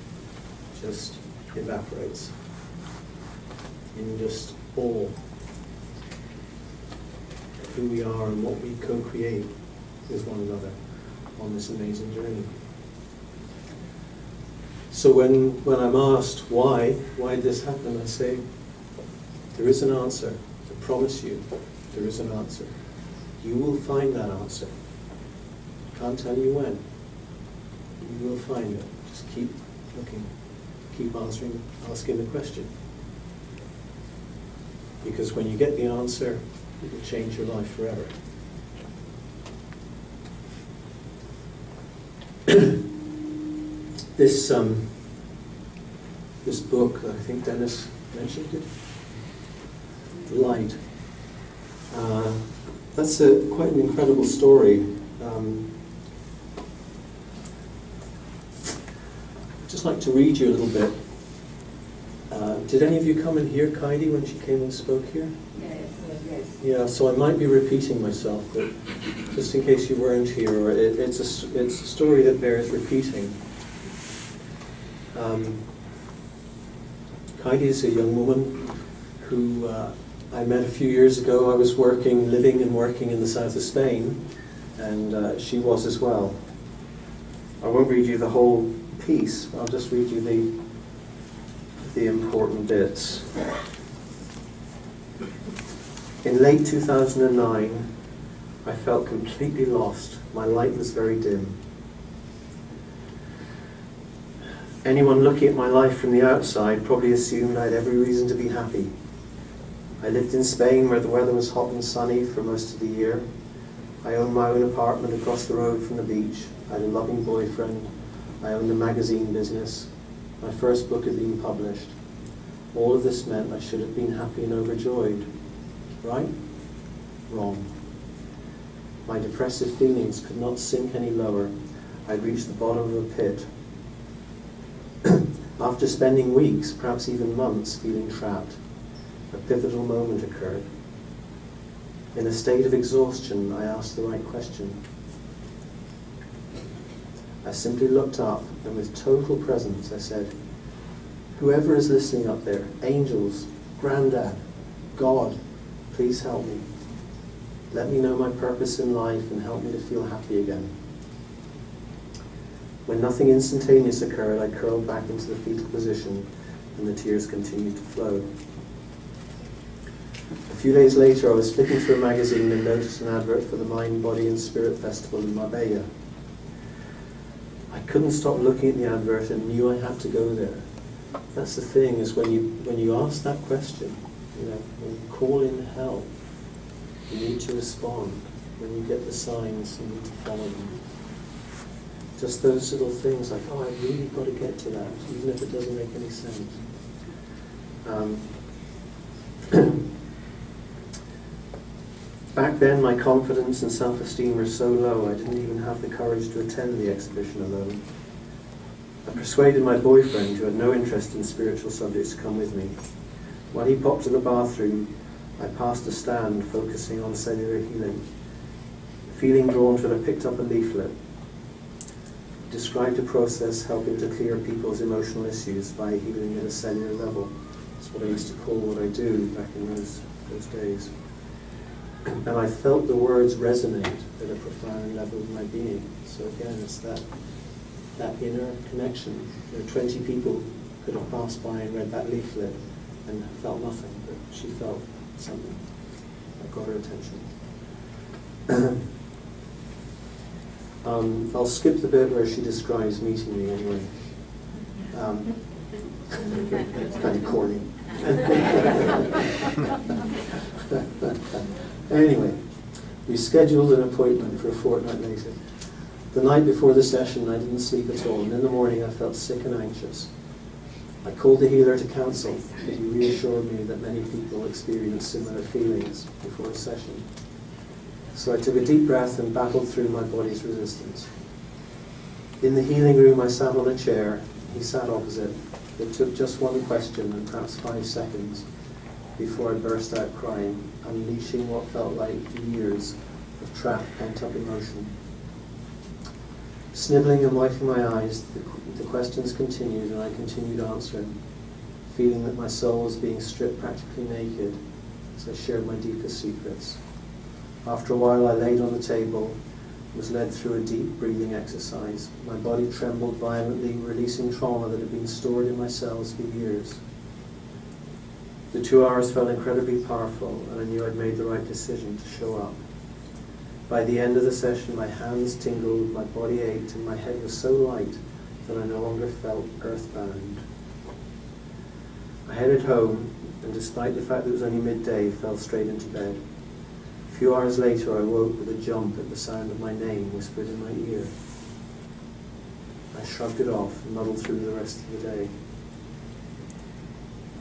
[SPEAKER 4] just evaporates in just awe of who we are and what we co-create with one another on this amazing journey. So when I'm asked why did this happen, I say, there is an answer. I promise you, there is an answer. You will find that answer. Can't tell you when. You will find it. Just keep looking, keep asking the question. Because when you get the answer, it will change your life forever. This book, I think Dennis mentioned it, Light. That's quite an incredible story. I'd just like to read you a little bit. Did any of you come and hear Kaidi when she came and spoke here?
[SPEAKER 3] Yes.
[SPEAKER 4] Yeah, so I might be repeating myself, but just in case you weren't here, or it's a story that bears repeating. Kaidi is a young woman who I met a few years ago. I was living and working in the south of Spain, and she was as well. I won't read you the whole piece, I'll just read you the important bits. In late 2009, I felt completely lost. My light was very dim. Anyone looking at my life from the outside probably assumed I had every reason to be happy. I lived in Spain where the weather was hot and sunny for most of the year. I owned my own apartment across the road from the beach. I had a loving boyfriend. I owned a magazine business. My first book had been published. All of this meant I should have been happy and overjoyed. Right? Wrong. My depressive feelings could not sink any lower. I'd reached the bottom of a pit. After spending weeks, perhaps even months, feeling trapped, a pivotal moment occurred. In a state of exhaustion, I asked the right question. I simply looked up and with total presence I said, "Whoever is listening up there, angels, Grandad, God, please help me. Let me know my purpose in life and help me to feel happy again." When nothing instantaneous occurred, I curled back into the fetal position and the tears continued to flow. A few days later, I was flicking through a magazine and noticed an advert for the Mind, Body and Spirit Festival in Marbella. I couldn't stop looking at the advert and knew I had to go there. That's the thing, is when you ask that question, when you call in help, you need to respond. When you get the signs, you need to follow them. Just those little things like, oh, I've really got to get to that, even if it doesn't make any sense. Back then, my confidence and self-esteem were so low, I didn't even have the courage to attend the exhibition alone. I persuaded my boyfriend, who had no interest in spiritual subjects, to come with me. While he popped to the bathroom, I passed a stand focusing on cellular healing. Feeling drawn to it, I picked up a leaflet. It described a process helping to clear people's emotional issues by healing at a cellular level. That's what I used to call what I do back in those days. And I felt the words resonate at a profound level of my being. So again, it's that inner connection. 20 people could have passed by and read that leaflet and felt nothing, but she felt something that got her attention. I'll skip the bit where she describes meeting me anyway. It's kind of corny. Anyway, we scheduled an appointment for a fortnight later. The night before the session, I didn't sleep at all, and in the morning I felt sick and anxious. I called the healer to counsel, but he reassured me that many people experience similar feelings before a session. So I took a deep breath and battled through my body's resistance. In the healing room, I sat on a chair. He sat opposite. It took just one question and perhaps 5 seconds before I burst out crying, unleashing what felt like years of trapped, pent-up emotion. Snivelling and wiping my eyes, the questions continued and I continued answering, feeling that my soul was being stripped practically naked as I shared my deepest secrets. After a while, I laid on the table, was led through a deep breathing exercise. My body trembled violently, releasing trauma that had been stored in my cells for years. The 2 hours felt incredibly powerful, and I knew I'd made the right decision to show up. By the end of the session, my hands tingled, my body ached, and my head was so light that I no longer felt earthbound. I headed home, and despite the fact that it was only midday, fell straight into bed. A few hours later, I woke with a jump at the sound of my name whispered in my ear. I shrugged it off and muddled through the rest of the day.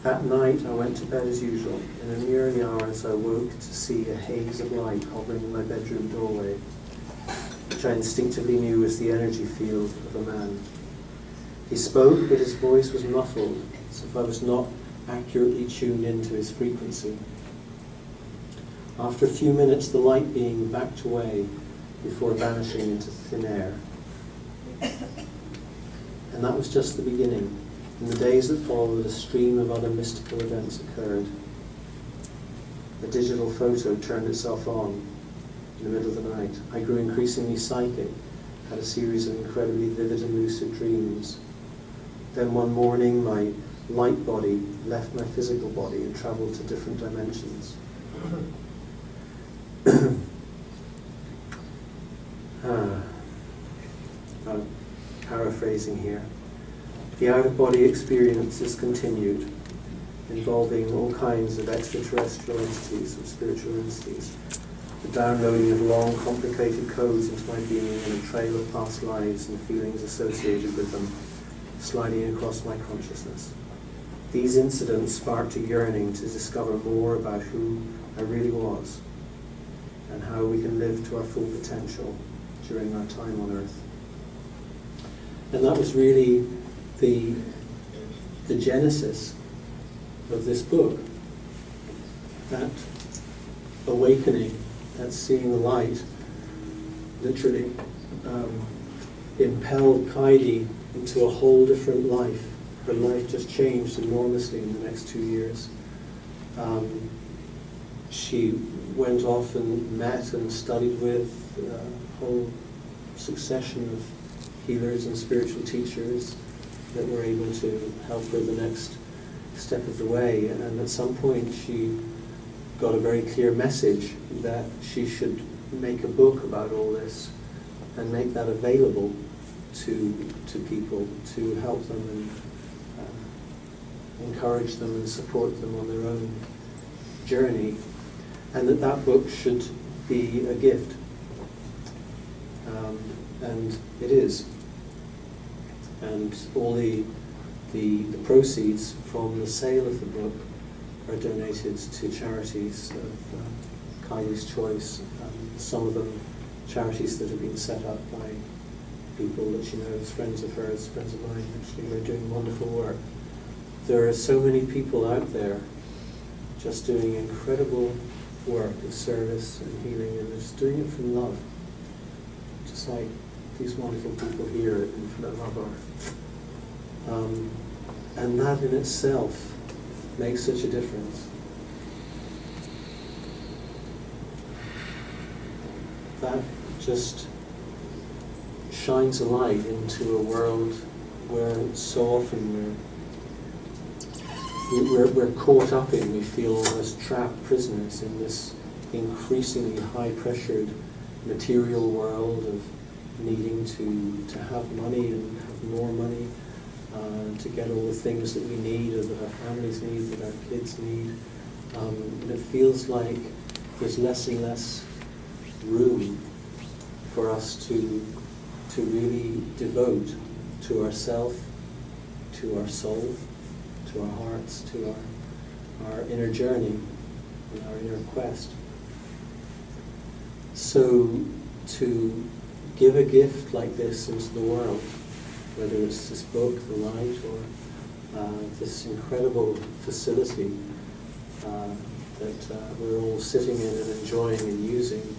[SPEAKER 4] That night, I went to bed as usual, and in the early hours I woke to see a haze of light hovering in my bedroom doorway, which I instinctively knew was the energy field of a man. He spoke, but his voice was muffled, as if I was not accurately tuned into his frequency. After a few minutes, the light being backed away before vanishing into thin air. And that was just the beginning. In the days that followed, a stream of other mystical events occurred. A digital photo turned itself on in the middle of the night. I grew increasingly psychic, had a series of incredibly vivid and lucid dreams. Then one morning, my light body left my physical body and traveled to different dimensions. I'm paraphrasing here. The out-of-body experience is continued, involving all kinds of extraterrestrial entities or spiritual entities. The downloading of long, complicated codes into my being and a trail of past lives and feelings associated with them, sliding across my consciousness. These incidents sparked a yearning to discover more about who I really was and how we can live to our full potential during our time on Earth. And that was really the genesis of this book. That awakening, that seeing the light, literally impelled Kaidi into a whole different life. Her life just changed enormously in the next 2 years. She went off and met and studied with a whole succession of healers and spiritual teachers that were able to help her the next step of the way. And at some point she got a very clear message that she should make a book about all this and make that available to people, to help them and encourage them and support them on their own journey, and that book should be a gift. And it is. And all the proceeds from the sale of the book are donated to charities of Kaidi's choice. Some of them charities that have been set up by people that she knows, friends of hers, friends of mine. Actually, they're doing wonderful work. There are so many people out there just doing incredible work of service and healing, and just doing it from love, just like these wonderful people here at Infinite Love are. And that in itself makes such a difference. That just shines a light into a world where so often we're caught up in, we feel almost trapped prisoners in this increasingly high-pressured material world of needing to have money and have more money, to get all the things that we need, or that our families need, that our kids need. And it feels like there's less and less room for us to really devote to ourself, to our soul, to our hearts, to our inner journey and our inner quest. So to give a gift like this into the world, whether it's this book, The Light, or this incredible facility that we're all sitting in and enjoying and using,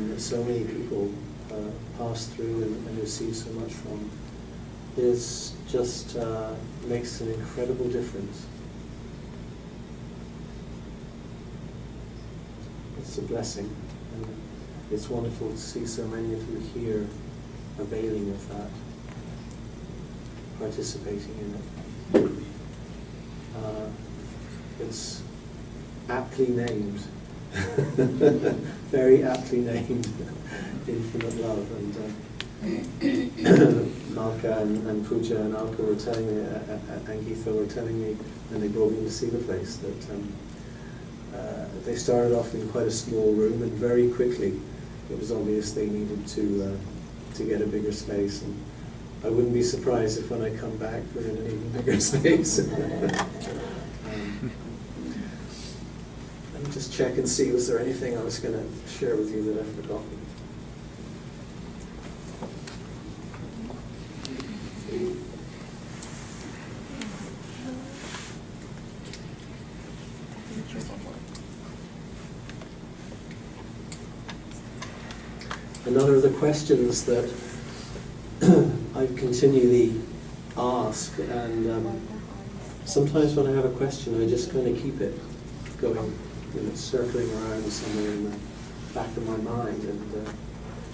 [SPEAKER 4] that so many people pass through and receive so much from, is just makes an incredible difference. It's a blessing, and it's wonderful to see so many of you here availing of that, participating in it. It's aptly named, very aptly named, Infinite Love. And Malka and Pooja and Alka were telling me, and Geetha were telling me, and they brought me to see the place, that they started off in quite a small room, and very quickly it was obvious they needed to get a bigger space. And I wouldn't be surprised if when I come back we're in an even bigger space. Let me just check and see, was there anything I was going to share with you that I've forgotten? Another of the questions that I continually ask, and sometimes when I have a question I just kind of keep it going, circling around somewhere in the back of my mind, and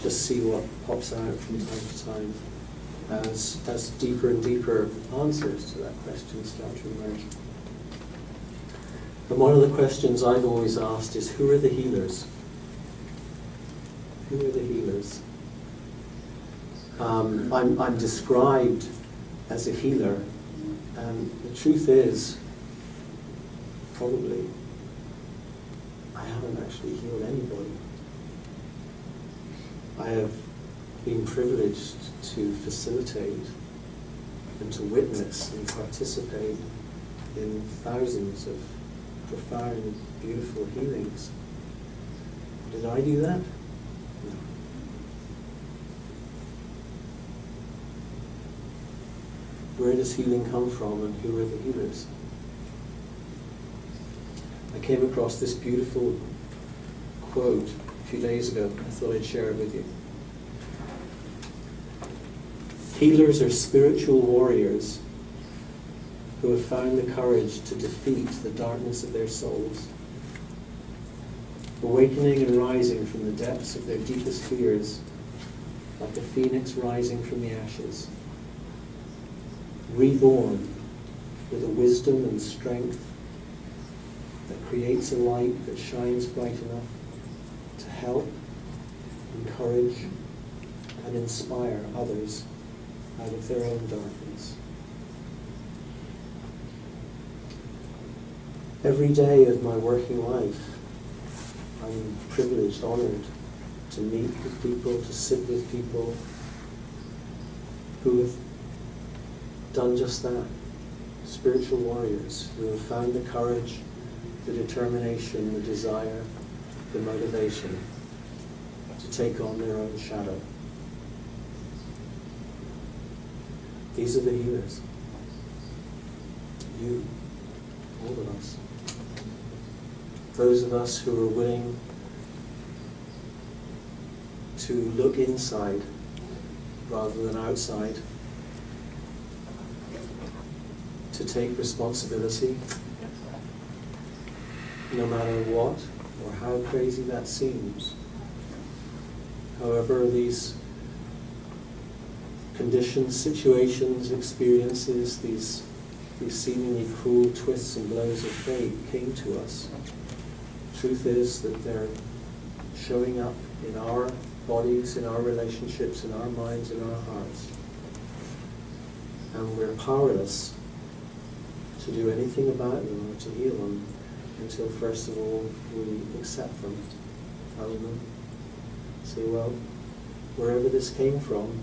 [SPEAKER 4] just see what pops out from time to time as deeper and deeper answers to that question start to emerge. And one of the questions I've always asked is, who are the healers? Who are the healers? I'm described as a healer, and the truth is, probably, I haven't actually healed anybody. I have been privileged to facilitate and to witness and participate in thousands of profound, beautiful healings. Did I do that? No. Where does healing come from, and who are the healers? I came across this beautiful quote a few days ago. I thought I'd share it with you. Healers are spiritual warriors who have found the courage to defeat the darkness of their souls, awakening and rising from the depths of their deepest fears, like a phoenix rising from the ashes, reborn with a wisdom and strength that creates a light that shines bright enough to help, encourage, and inspire others out of their own darkness. Every day of my working life, I'm privileged, honored to meet with people, to sit with people who have done just that. Spiritual warriors who have found the courage, the determination, the desire, the motivation to take on their own shadow. These are the healers. You, all of us. Those of us who are willing to look inside rather than outside, to take responsibility, no matter what or how crazy that seems. However, these conditions, situations, experiences, these seemingly cruel twists and blows of fate came to us. Truth is that they're showing up in our bodies, in our relationships, in our minds, in our hearts. And we're powerless to do anything about them or to heal them until, first of all, we accept them, own them, say, well, wherever this came from,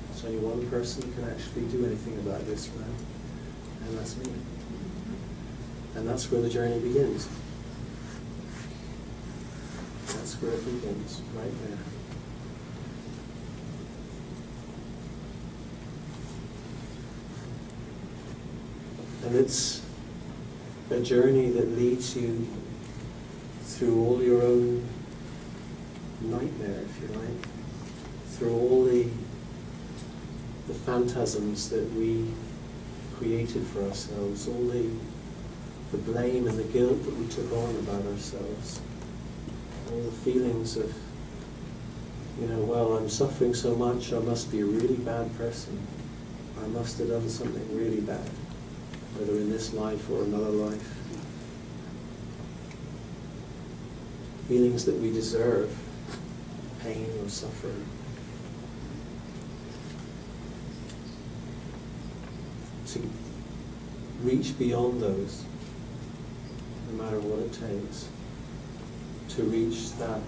[SPEAKER 4] there's only one person who can actually do anything about this now, and that's me. And that's where the journey begins. That's where it begins, right there. And it's a journey that leads you through all your own nightmare, if you like, through all the phantasms that we created for ourselves, all the blame and the guilt that we took on about ourselves, all the feelings of, well, I'm suffering so much, I must be a really bad person. I must have done something really bad, whether in this life or another life. Feelings that we deserve, pain or suffering. To reach beyond those, no matter what it takes, to reach that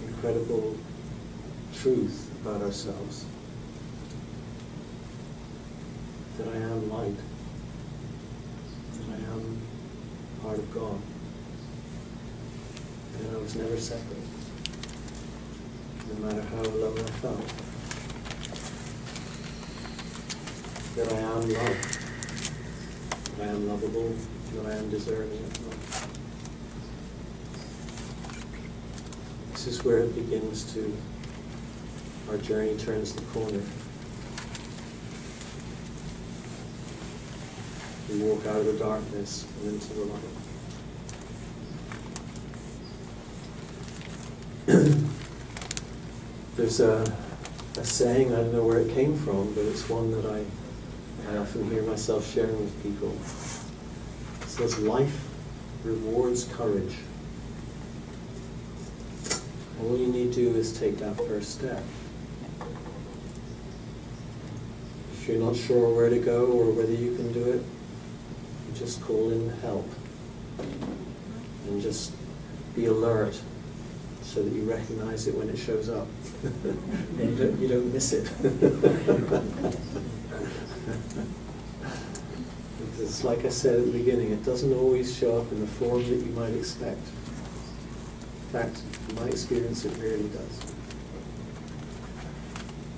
[SPEAKER 4] incredible truth about ourselves, that I am light, that I am part of God, and I was never separate, no matter how alone I felt. That I am loved, that I am lovable, that I am deserving of love. This is where it begins to, our journey turns the corner. We walk out of the darkness and into the light. There's a saying, I don't know where it came from, but it's one that I often hear myself sharing with people. It says, life rewards courage. All you need to do is take that first step. If If you're not sure where to go or whether you can do it, you just call in help. And just be alert so that you recognize it when it shows up. And you don't miss it. Because like I said at the beginning, it doesn't always show up in the form that you might expect. In fact, in my experience, it rarely does.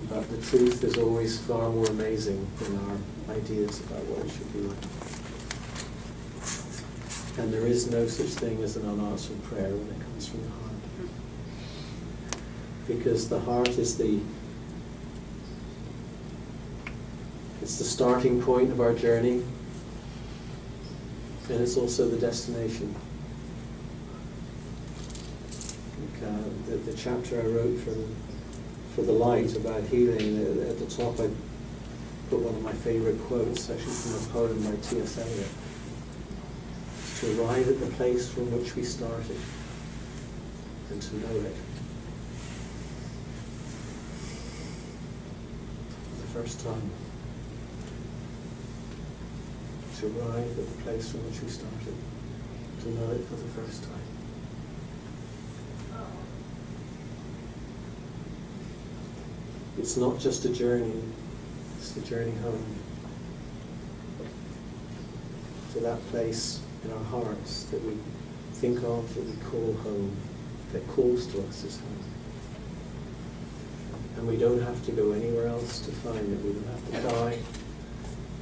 [SPEAKER 4] But the truth is always far more amazing than our ideas about what it should be like. And there is no such thing as an unanswered prayer when it comes from the heart. Because the heart is it's the starting point of our journey, and it's also the destination. The chapter I wrote for the light about healing, at the top I put one of my favorite quotes, actually from a poem by T.S. Eliot. To arrive at the place from which we started and to know it. For the first time. To arrive at the place from which we started, to know it for the first time. It's not just a journey, it's the journey home. To that place in our hearts that we think of, that we call home, that calls to us as home. And we don't have to go anywhere else to find it. We don't have to die.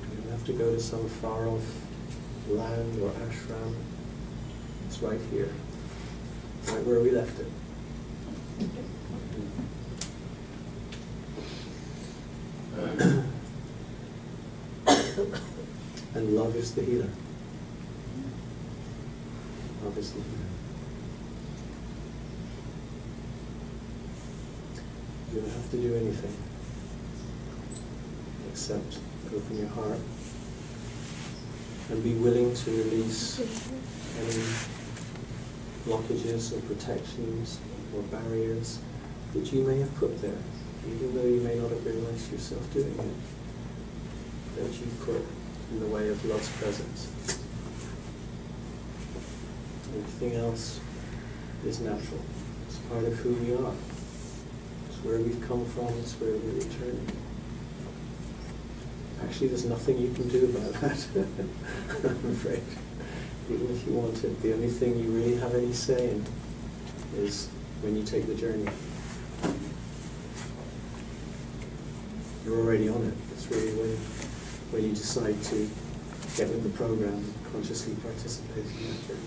[SPEAKER 4] We don't have to go to some far-off land or ashram. It's right here, right where we left it. And love is the healer. Love is the healer. You don't have to do anything except open your heart and be willing to release any blockages or protections or barriers that you may have put there, even though you may not have realized yourself doing it, that you put in the way of love's presence. Everything else is natural. It's part of who we are. It's where we've come from, it's where we're returning. Actually, there's nothing you can do about that, I'm afraid. Even if you want it, the only thing you really have any say in is when you take the journey. You're already on it. It's really when you decide to get with the program and consciously participate in that journey.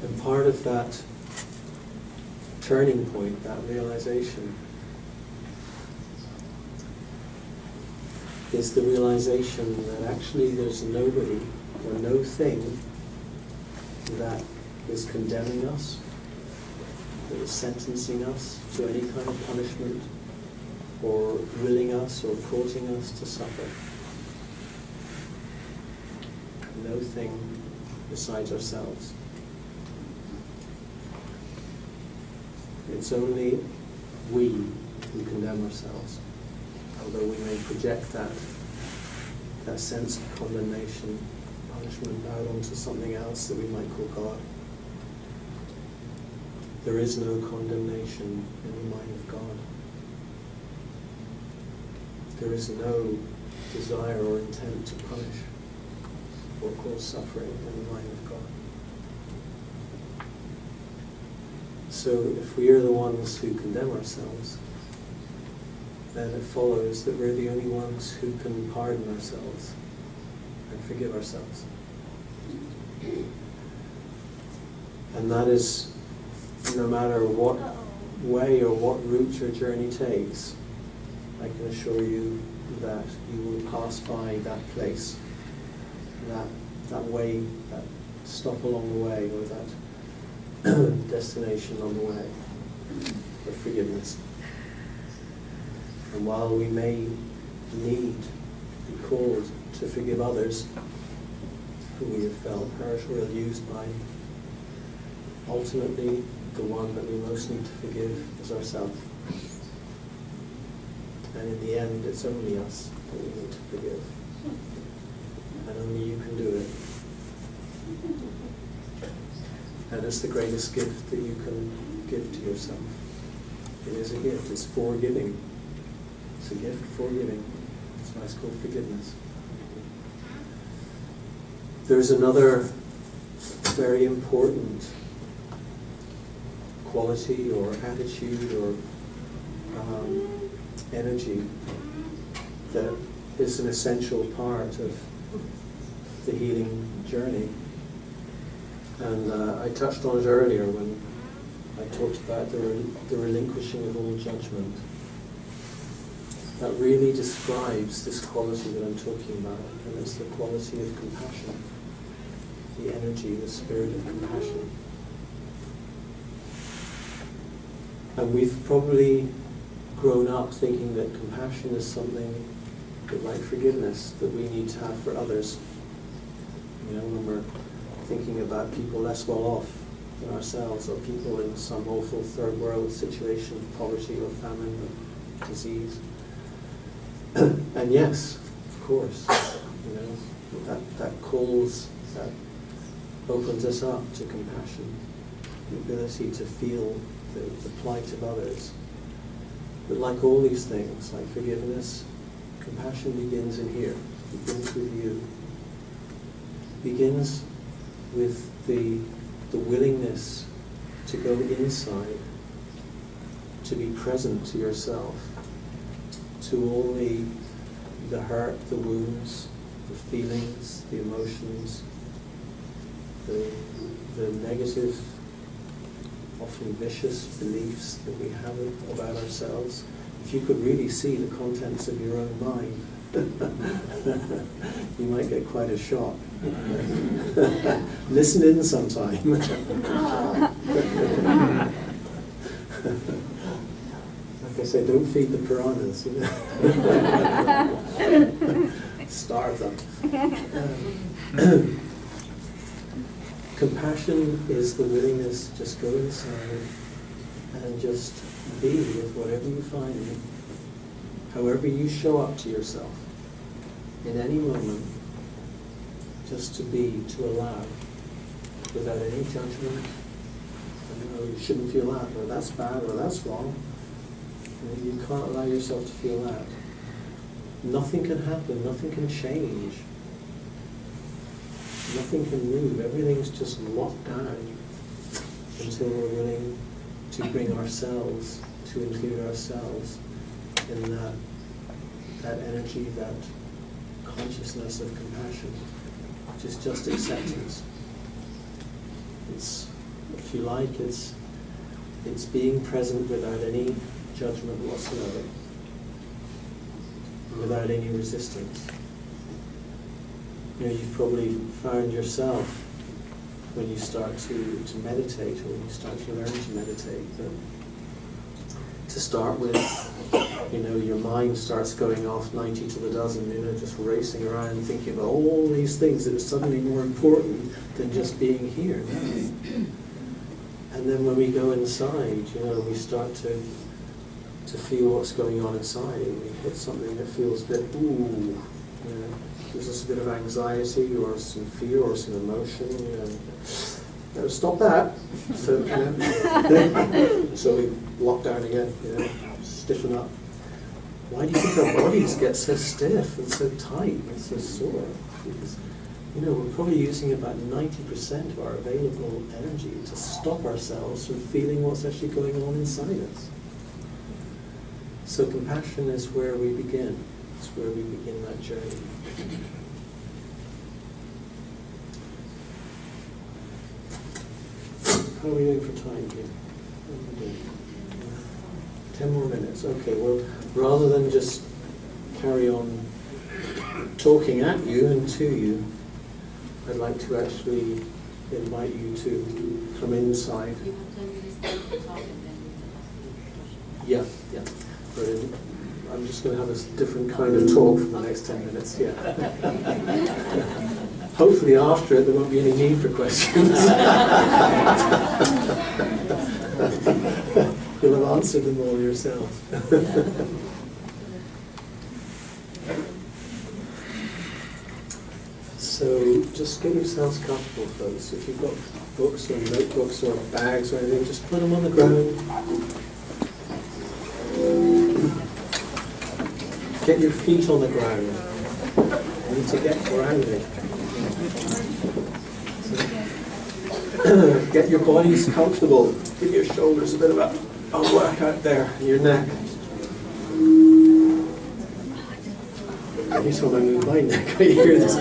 [SPEAKER 4] And part of that turning point, that realization, is the realization that actually there's nobody or no thing that is condemning us, that is sentencing us to any kind of punishment, or willing us or causing us to suffer. No thing besides ourselves. It's only we who condemn ourselves, although we may project that sense of condemnation, punishment out onto something else that we might call God. There is no condemnation in the mind of God. There is no desire or intent to punish or cause suffering in the mind of God. So if we are the ones who condemn ourselves, then it follows that we're the only ones who can pardon ourselves and forgive ourselves. And that is, no matter what way or what route your journey takes, I can assure you that you will pass by that place, that way, that stop along the way, or that destination on the way of forgiveness. And while we may be called to forgive others who we have felt hurt or ill-used by, ultimately the one that we most need to forgive is ourselves. And in the end, it's only us that we need to forgive. And only you can do it. And it's the greatest gift that you can give to yourself. It is a gift. It's forgiving. It's a gift for giving. That's why it's called forgiveness. There's another very important quality or attitude or energy that is an essential part of the healing journey. And I touched on it earlier when I talked about the relinquishing of all judgment. That really describes this quality that I'm talking about, and it's the quality of compassion, the energy, the spirit of compassion. And we've probably grown up thinking that compassion is something a bit like forgiveness that we need to have for others. You know, when we're thinking about people less well off than ourselves, or people in some awful third world situation of poverty or famine or disease. And yes, of course, you know, that calls, that opens us up to compassion, the ability to feel the plight of others. But like all these things, like forgiveness, compassion begins in here, begins with you. Begins with the willingness to go inside, to be present to yourself, to all the hurt, the wounds, the feelings, the emotions, the negative, often vicious beliefs that we have about ourselves. If you could really see the contents of your own mind, you might get quite a shock. Listen in sometime. Like I say, don't feed the piranhas. You know? Starve them. Compassion is the willingness to just go inside and just be with whatever you find, however you show up to yourself in any moment, just to be, to allow, without any judgment. You know, you shouldn't feel that, or that's bad, or that's wrong. You can't allow yourself to feel that. Nothing can happen, nothing can change. Nothing can move, everything's just locked down until we're willing to bring ourselves, to include ourselves in that energy, that consciousness of compassion, which is just acceptance. It's, if you like, it's being present without any judgment whatsoever, without any resistance. You know, you've probably found yourself when you start to meditate, or when you start to learn to meditate, that to start with, you know, your mind starts going off 90 to the dozen, you know, just racing around and thinking about all these things that are suddenly more important than just being here. And then when we go inside, you know, we start to feel what's going on inside, and we hit something that feels a bit, ooh, you know, gives us a bit of anxiety or some fear or some emotion, you know. Better stop that. So, you know, so we lock down again, you know, stiffen up. Why do you think our bodies get so stiff and so tight and so sore? Because, you know, we're probably using about 90% of our available energy to stop ourselves from feeling what's actually going on inside us. So compassion is where we begin. It's where we begin that journey. How are we doing for time here? 10 more minutes. Okay, well, rather than just carry on talking at you and to you, I'd like to actually invite you to come inside.
[SPEAKER 2] You have 10 minutes to talk and then
[SPEAKER 4] Yeah, yeah. Brilliant. I'm just going to have a different kind of talk for the next 10 minutes, yeah. Hopefully after it there won't be any need for questions. You'll have answered them all yourself. So just get yourselves comfortable, folks. If you've got books or notebooks or bags or anything, just put them on the ground. Get your feet on the ground. You need to get grounded. So, get your bodies comfortable. Give your shoulders a bit of a work out there, and your neck. Every time I move my neck, I hear this.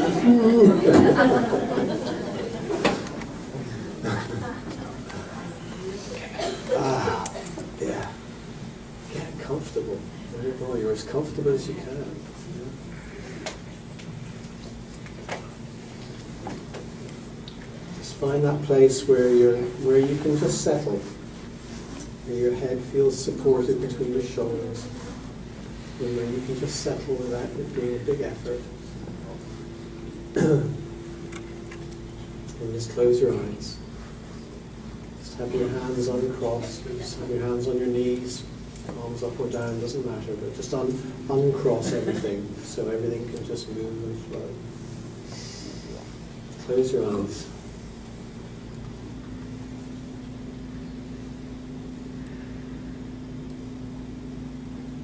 [SPEAKER 4] Yeah. Get comfortable. There you go. You're as comfortable as you can. Just find that place where you can just settle, where your head feels supported between your shoulders, and where you can just settle without it being a big effort. And just close your eyes. Just have your hands uncrossed. Just have your hands on your knees. Arms up or down, doesn't matter, but just uncross everything so everything can just move and flow. Close your eyes.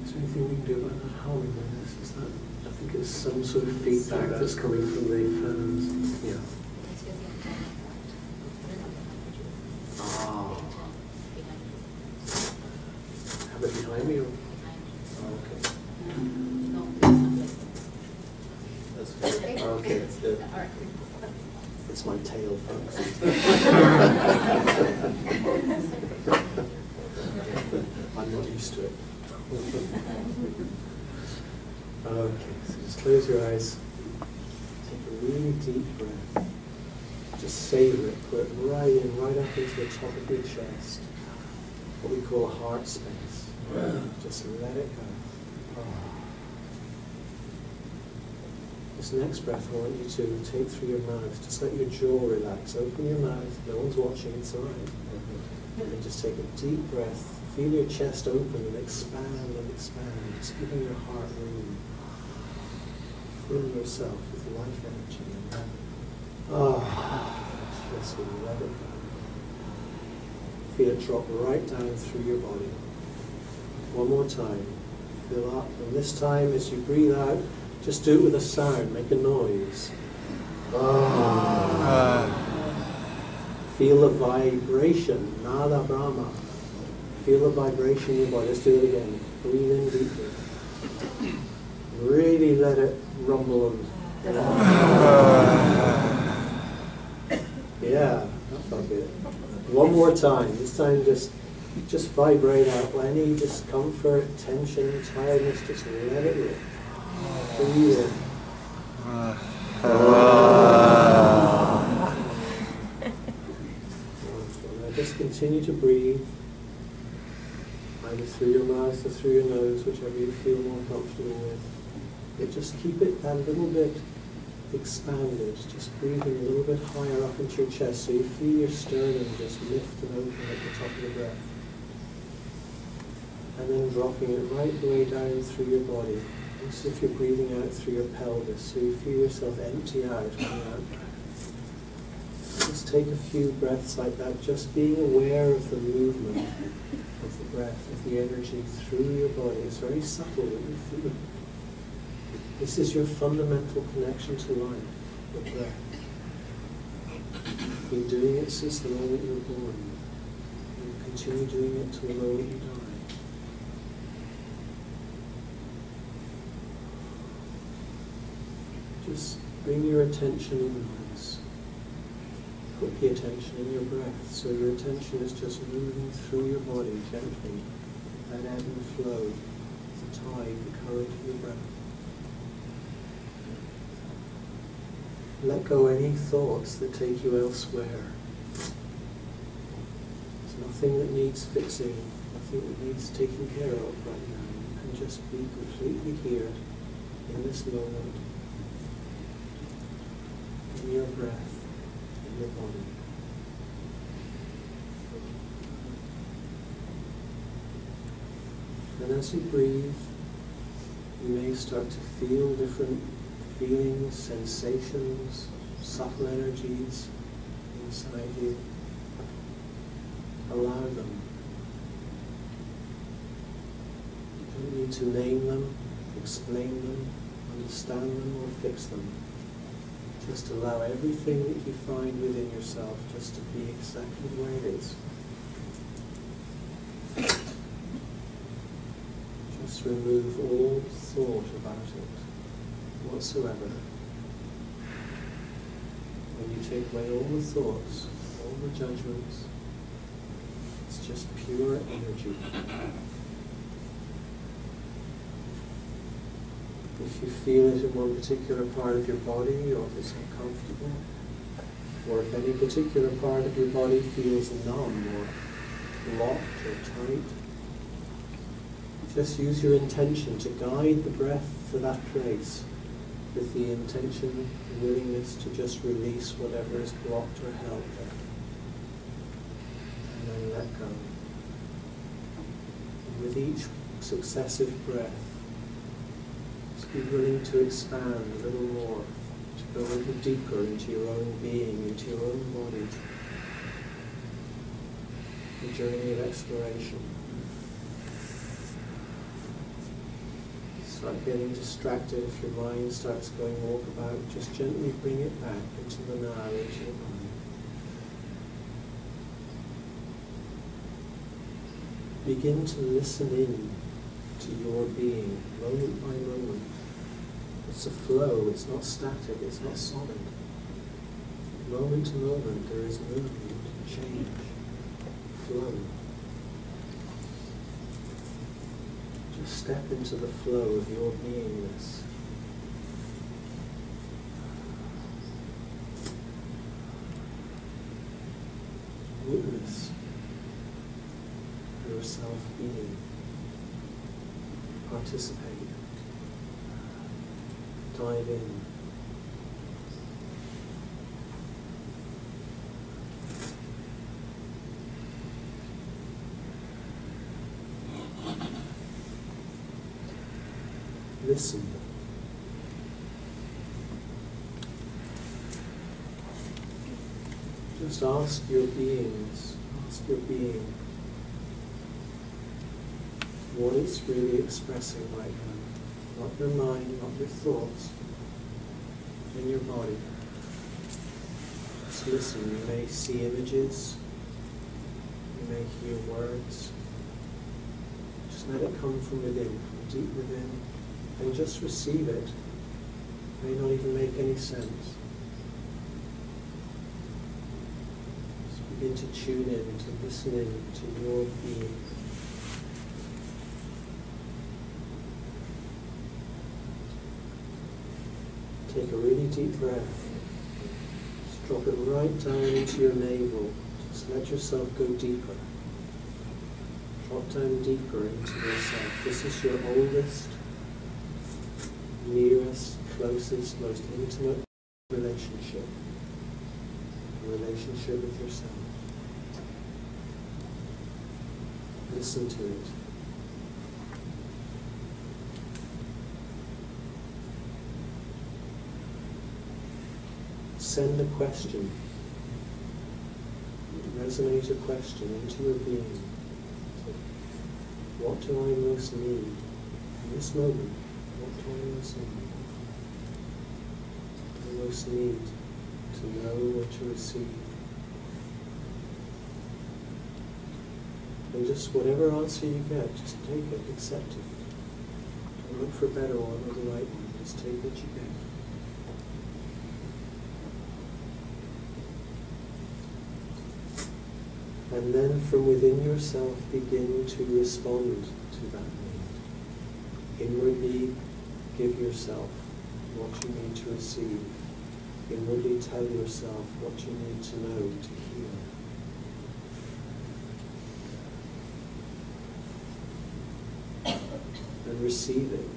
[SPEAKER 4] Is there anything we can do about that humming in this? Is that, I think it's some sort of feedback that's coming from the fans. Yeah. Behind me? Or? Oh, okay. That's good. Okay, that's good. It's my tail, folks. I'm not used to it. Okay, so just close your eyes. Take a really deep breath. Just savor it. Put it right in, right up into the top of your chest. What we call heart space. Just let it go. Oh. This next breath I want you to take through your mouth. Just let your jaw relax. Open your mouth. No one's watching. It's all right. And just take a deep breath. Feel your chest open and expand and expand. Just giving your heart room. Fill yourself with life energy. Just let it go. Feel it drop right down through your body. One more time. Fill up. And this time, as you breathe out, just do it with a sound. Make a noise. Feel the vibration. Nada Brahma. Feel the vibration in your body. Let's do it again. Breathe in deeply. Really let it rumble. Yeah, that felt good. One more time. This time, just vibrate out any discomfort, tension, tiredness, just let it rip. Breathe in. Now just continue to breathe, either through your mouth or through your nose, whichever you feel more comfortable with. But just keep it a little bit expanded, just breathing a little bit higher up into your chest so you feel your sternum just lift and open at the top of the breath. And then dropping it right the way down through your body, as if you're breathing out through your pelvis, so you feel yourself empty out on your out breath. Just take a few breaths like that, just being aware of the movement of the breath, of the energy through your body. It's very subtle, but you feel it. This is your fundamental connection to life, the breath. You've been doing it since the moment you were born. You continue doing it till the moment you die. Just bring your attention inwards. Put the attention in your breath, so your attention is just moving through your body gently. That ebb and flow, the tide, the current of your breath. Let go any thoughts that take you elsewhere. There's nothing that needs fixing, nothing that needs taking care of right now. You can just be completely here in this moment, in your breath, in your body. And as you breathe, you may start to feel different feelings, sensations, subtle energies inside you. Allow them. You don't need to name them, explain them, understand them, or fix them. Just allow everything that you find within yourself just to be exactly the way it is. Just remove all thought about it whatsoever. When you take away all the thoughts, all the judgments, it's just pure energy. If you feel it in one particular part of your body, or if it's uncomfortable, or if any particular part of your body feels numb or locked or tight, just use your intention to guide the breath to that place with the intention and willingness to just release whatever is blocked or held there. And then let go. And with each successive breath, just be willing to expand a little more, to go a little deeper into your own being, into your own body. A journey of exploration. Start getting distracted. If your mind starts going walkabout, just gently bring it back into the now, into your body. Begin to listen in to your being, moment by moment. It's a flow, it's not static, it's not solid. Moment to moment there is movement, change, flow. Just step into the flow of your beingness. Witness yourself being. Participate. Dive in. Listen. Just ask your beingness, ask your being what it's really expressing right now. Not your mind, not your thoughts, in your body. Just listen. You may see images, you may hear words. Just let it come from within, from deep within. And just receive it. It may not even make any sense. Just begin to tune in, to listen in to your being. Take a really deep breath. Just drop it right down into your navel. Just let yourself go deeper. Drop down deeper into yourself. This is your oldest, nearest, closest, most intimate relationship. A relationship with yourself. Listen to it. Send a question. Resonate a question into your being. What do I most need in this moment? What do I most need? I most need to know or to receive. And just whatever answer you get, just take it, accept it. Don't look for a better one or the right one, just take what you get. And then from within yourself begin to respond to that need. Inwardly give yourself what you need to receive. Inwardly tell yourself what you need to know to heal. And receive it.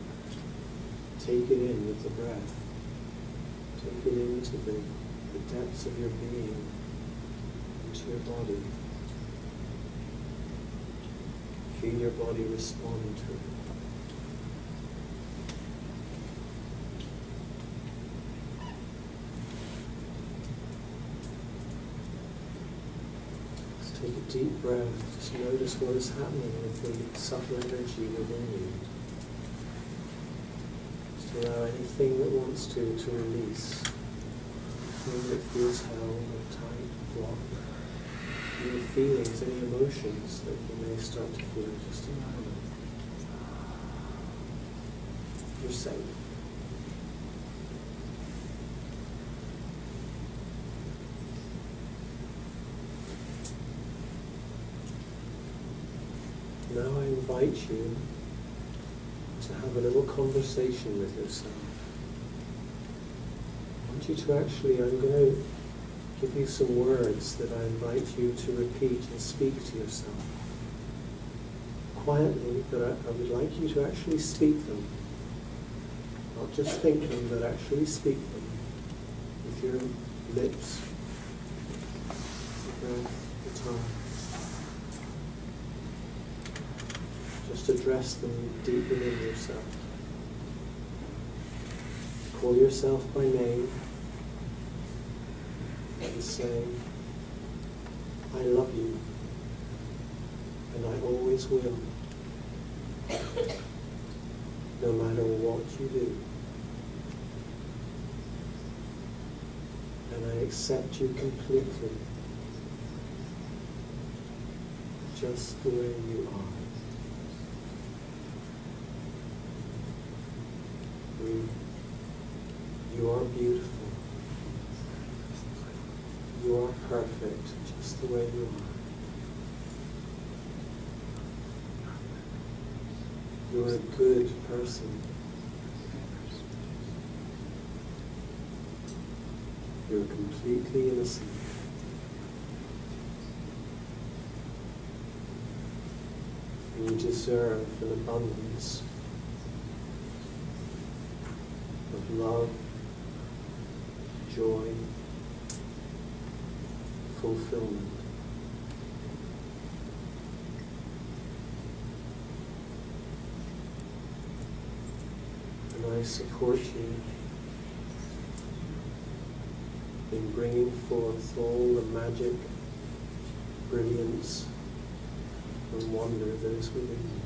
[SPEAKER 4] Take it in with the breath. Take it into the depths of your being, into your body. Feel your body respond to it. Just take a deep breath. Just notice what is happening with the subtle energy within you. Just allow anything that wants to release. Anything that feels held or tight, blocked. Any feelings, any emotions that you may start to feel, just allow them. You're safe. Now I invite you to have a little conversation with yourself. I want you to actually, I'm going to give you some words that I invite you to repeat and speak to yourself. Quietly, but I would like you to actually speak them. Not just think them, but actually speak them with your lips, your breath, your tongue. Just address them deep within yourself. Call yourself by name and say, I love you, and I always will, no matter what you do. And I accept you completely, just the way you are. You are beautiful. You are perfect, just the way you are. You are a good person. You're completely innocent. And you deserve an abundance of love, joy, fulfillment. And I support you in bringing forth all the magic, brilliance, and wonder that is within you.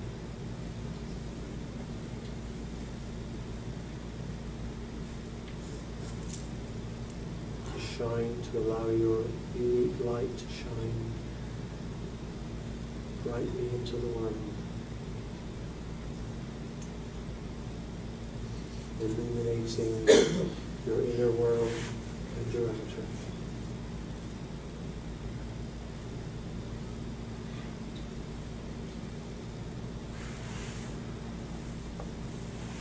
[SPEAKER 4] Shine, to allow your unique light to shine brightly into the world, illuminating your inner world and your outer.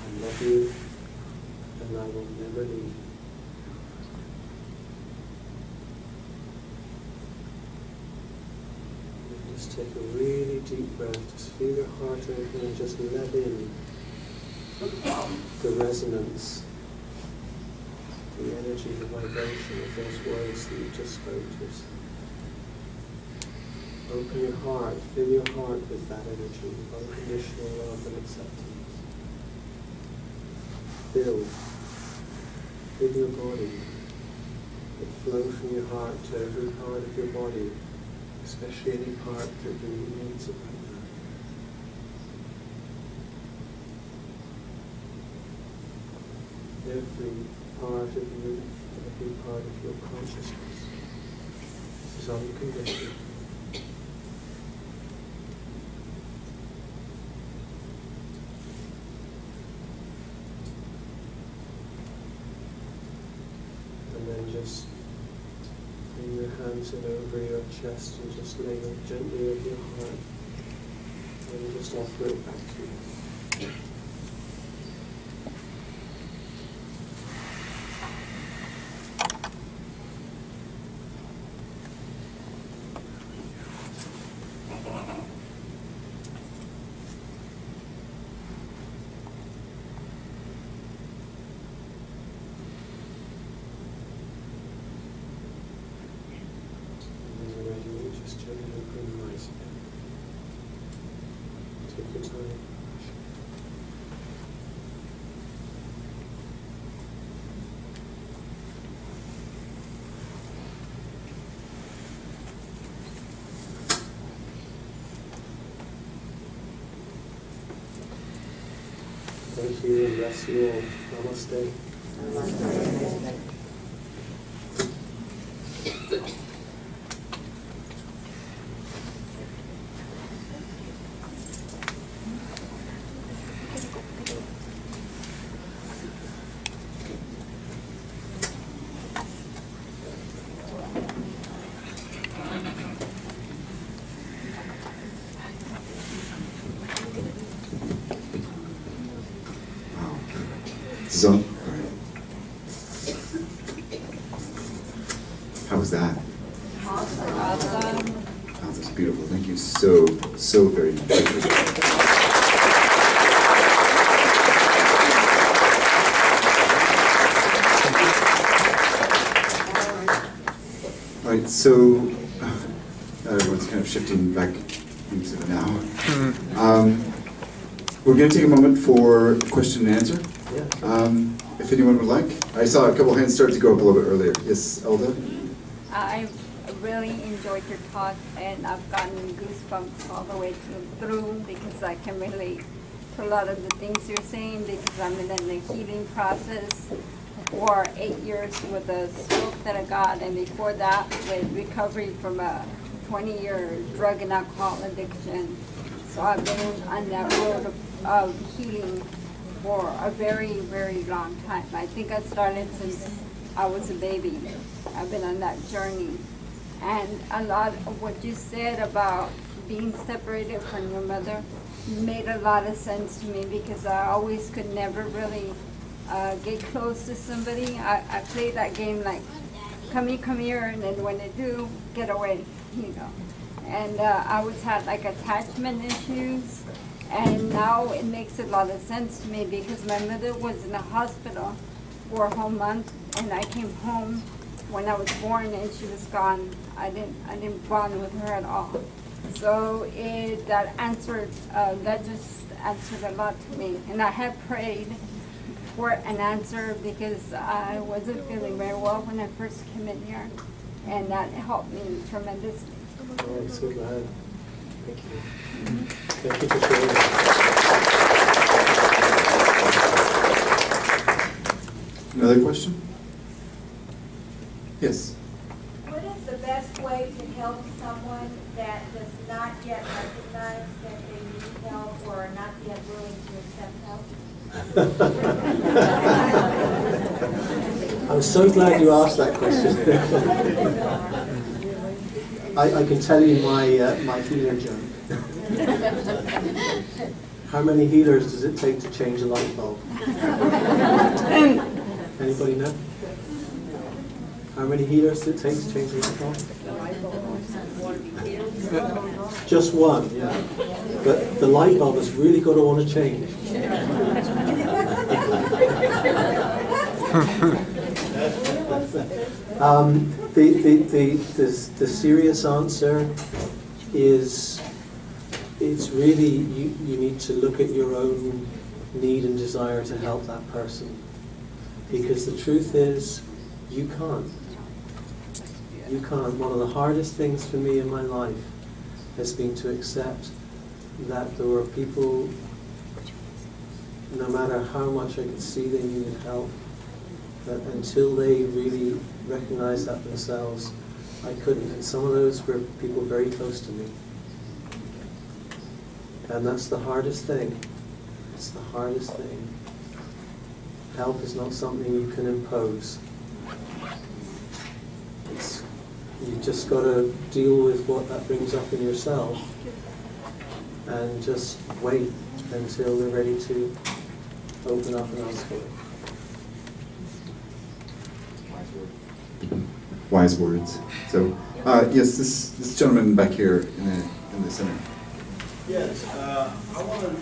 [SPEAKER 4] I love you, and I will never leave you. Just take a really deep breath, just feel your heart open and just let in the resonance, the energy, the vibration of those words that you just spoke to yourself. Open your heart, fill your heart with that energy, unconditional love and acceptance. Fill your body, it flow from your heart to every part of your body, especially any part that really needs it right now. Every part of you, every part of your consciousness is unconditional. And then just bring your hands in over your chest and just lay them gently over your heart and just offer it back to you. When you're ready, just gently open your eyes again. Take your time. Thank you, and bless you all. Namaste.
[SPEAKER 1] So, how was that?
[SPEAKER 2] Awesome.
[SPEAKER 1] Oh, that's beautiful. Thank you so very much. All right, so everyone's kind of shifting back into it now. We're going to take a moment for question and answer. If anyone would like. I saw a couple hands start to go up a little bit earlier. Yes, Elda?
[SPEAKER 5] I really enjoyed your talk, and I've gotten goosebumps all the way through because I can relate to a lot of the things you're saying because I'm in the healing process for 8 years with a stroke that I got, and before that with recovery from a 20-year drug and alcohol addiction. So I've been on that road of healing for a very, very long time. I think I started since I was a baby. I've been on that journey. And a lot of what you said about being separated from your mother made a lot of sense to me because I always could never really get close to somebody. I play that game like, come here, and then when they do, get away, you know. And I always had like attachment issues. And now it makes a lot of sense to me because my mother was in the hospital for a whole month, and I came home when I was born, and she was gone. I didn't bond with her at all. So that just answered a lot to me. And I had prayed for an answer because I wasn't feeling very well when I first came in here, and that helped me tremendously.
[SPEAKER 4] Oh, I'm so glad. Thank you. Thank you for sharing.
[SPEAKER 1] Another question? Yes.
[SPEAKER 3] What is the best way to help someone that does not yet recognize that they need help or are not yet willing to accept help?
[SPEAKER 4] I'm so glad you asked that question. I can tell you my healer journey. How many healers does it take to change a light bulb? Anybody know? How many healers does it take to change a light bulb? Just one, yeah. But the light bulb is really going to want to change. The serious answer is it's really you need to look at your own need and desire to help that person, because the truth is you can't. One of the hardest things for me in my life has been to accept that there were people, no matter how much I could see they needed help, that until they really recognized that themselves, I couldn't. And some of those were people very close to me. And that's the hardest thing. It's the hardest thing. Help is not something you can impose. You just got to deal with what that brings up in yourself and just wait until they're ready to open up and ask for it.
[SPEAKER 1] Wise words. So Yes, this gentleman back here in the center.
[SPEAKER 6] Yes, I want to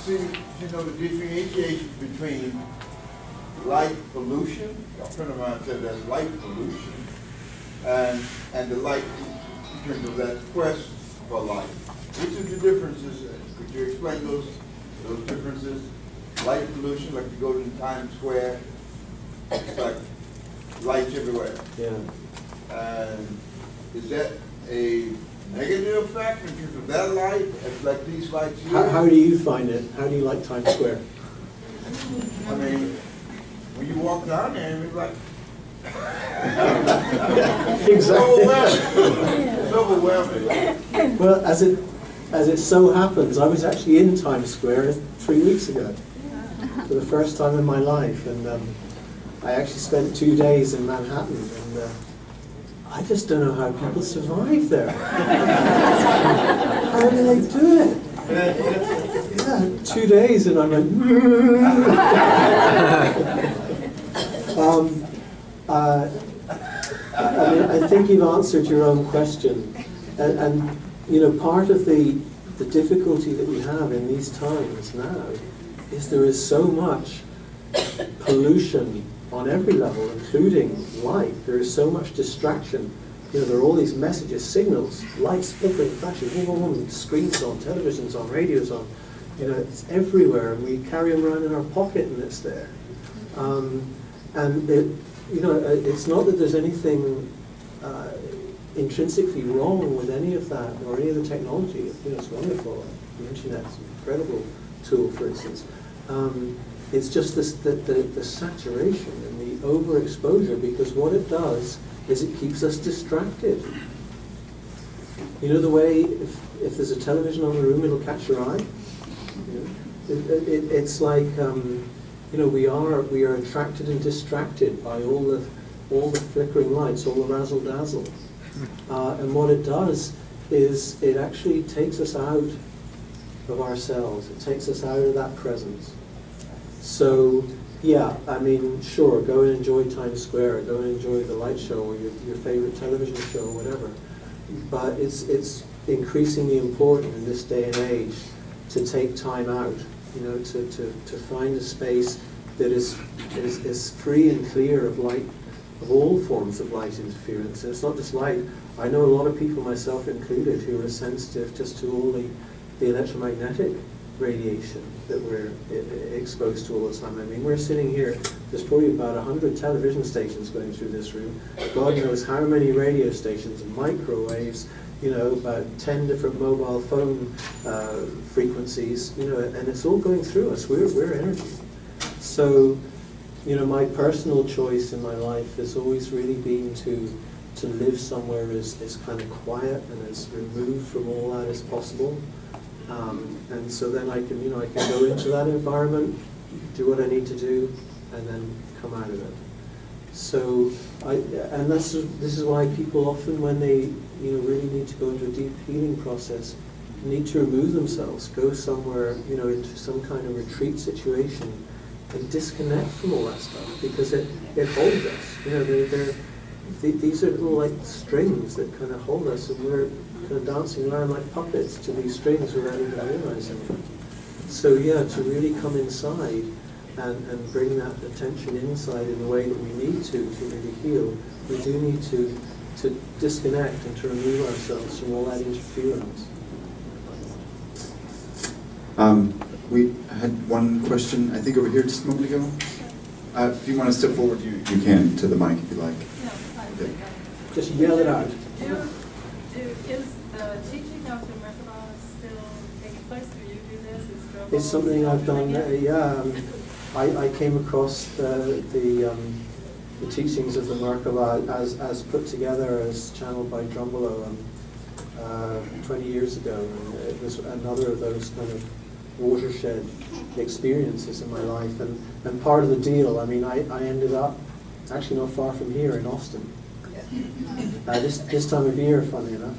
[SPEAKER 6] see, the differentiation between light pollution. A friend of mine said that's light pollution, and the light in terms of that quest for light. Which of the differences? Could you explain those differences? Light pollution, like you go to Times Square, it's like lights everywhere.
[SPEAKER 4] Yeah.
[SPEAKER 6] And is that a negative effect in terms of that light, as like these lights here?
[SPEAKER 4] How do you find it? How do you like Times Square?
[SPEAKER 6] I mean, when you walk down there, it's like, it's overwhelming. It's overwhelming.
[SPEAKER 4] Well, as it so happens, I was actually in Times Square 3 weeks ago for the first time in my life, and I actually spent 2 days in Manhattan, and I just don't know how people survive there. How do they do it? Yeah, 2 days, and I'm like, I think you've answered your own question, and part of the difficulty that we have in these times now is there is so much pollution on every level, including light. There is so much distraction. There are all these messages, signals, lights flickering, flashing, screens on, televisions on, radios on. It's everywhere, and we carry them around in our pocket, and it's there. And it's not that there's anything intrinsically wrong with any of that or any of the technology. It's wonderful. The internet's an incredible tool, for instance. It's just the saturation and the overexposure, because what it does is it keeps us distracted. The way if there's a television on the room, it'll catch your eye. It's like we are attracted and distracted by all the flickering lights, all the razzle dazzle, and what it does is it actually takes us out of ourselves. It takes us out of that presence. So, yeah, I mean, sure, go and enjoy Times Square, go and enjoy the light show or your favorite television show or whatever. But it's increasingly important in this day and age to take time out, to find a space that is free and clear of light, of all forms of light interference. And it's not just light. I know a lot of people, myself included, who are sensitive just to all the electromagnetic radiation that we're exposed to all the time. I mean, we're sitting here, there's probably about 100 television stations going through this room. God knows how many radio stations and microwaves, about 10 different mobile phone frequencies, and it's all going through us. We're energy. So, my personal choice in my life has always really been to live somewhere as kind of quiet and as removed from all that as possible. And so then I can go into that environment, do what I need to do, and then come out of it. So, this is why people often, when they really need to go into a deep healing process, need to remove themselves, go somewhere, into some kind of retreat situation, and disconnect from all that stuff, because it holds us. These are little like strings that kind of hold us, and we're kind of dancing around like puppets to these strings without even realizing it. So yeah, to really come inside and bring that attention inside in the way that we need to really heal, we do need to disconnect and to remove ourselves from all that interference.
[SPEAKER 1] We had one question, I think, over here just a moment ago. If you want to step forward, you can to the mic if you like. Okay.
[SPEAKER 4] Just yell it out.
[SPEAKER 7] Is the teaching of the Merkaba still taking place? Do you do this?
[SPEAKER 4] It's something I've done. I came across the teachings of the Merkaba as put together, as channeled by Drumbalo 20 years ago, and it was another of those kind of watershed experiences in my life. And part of the deal, I mean, I ended up actually not far from here in Austin. This time of year, funny enough,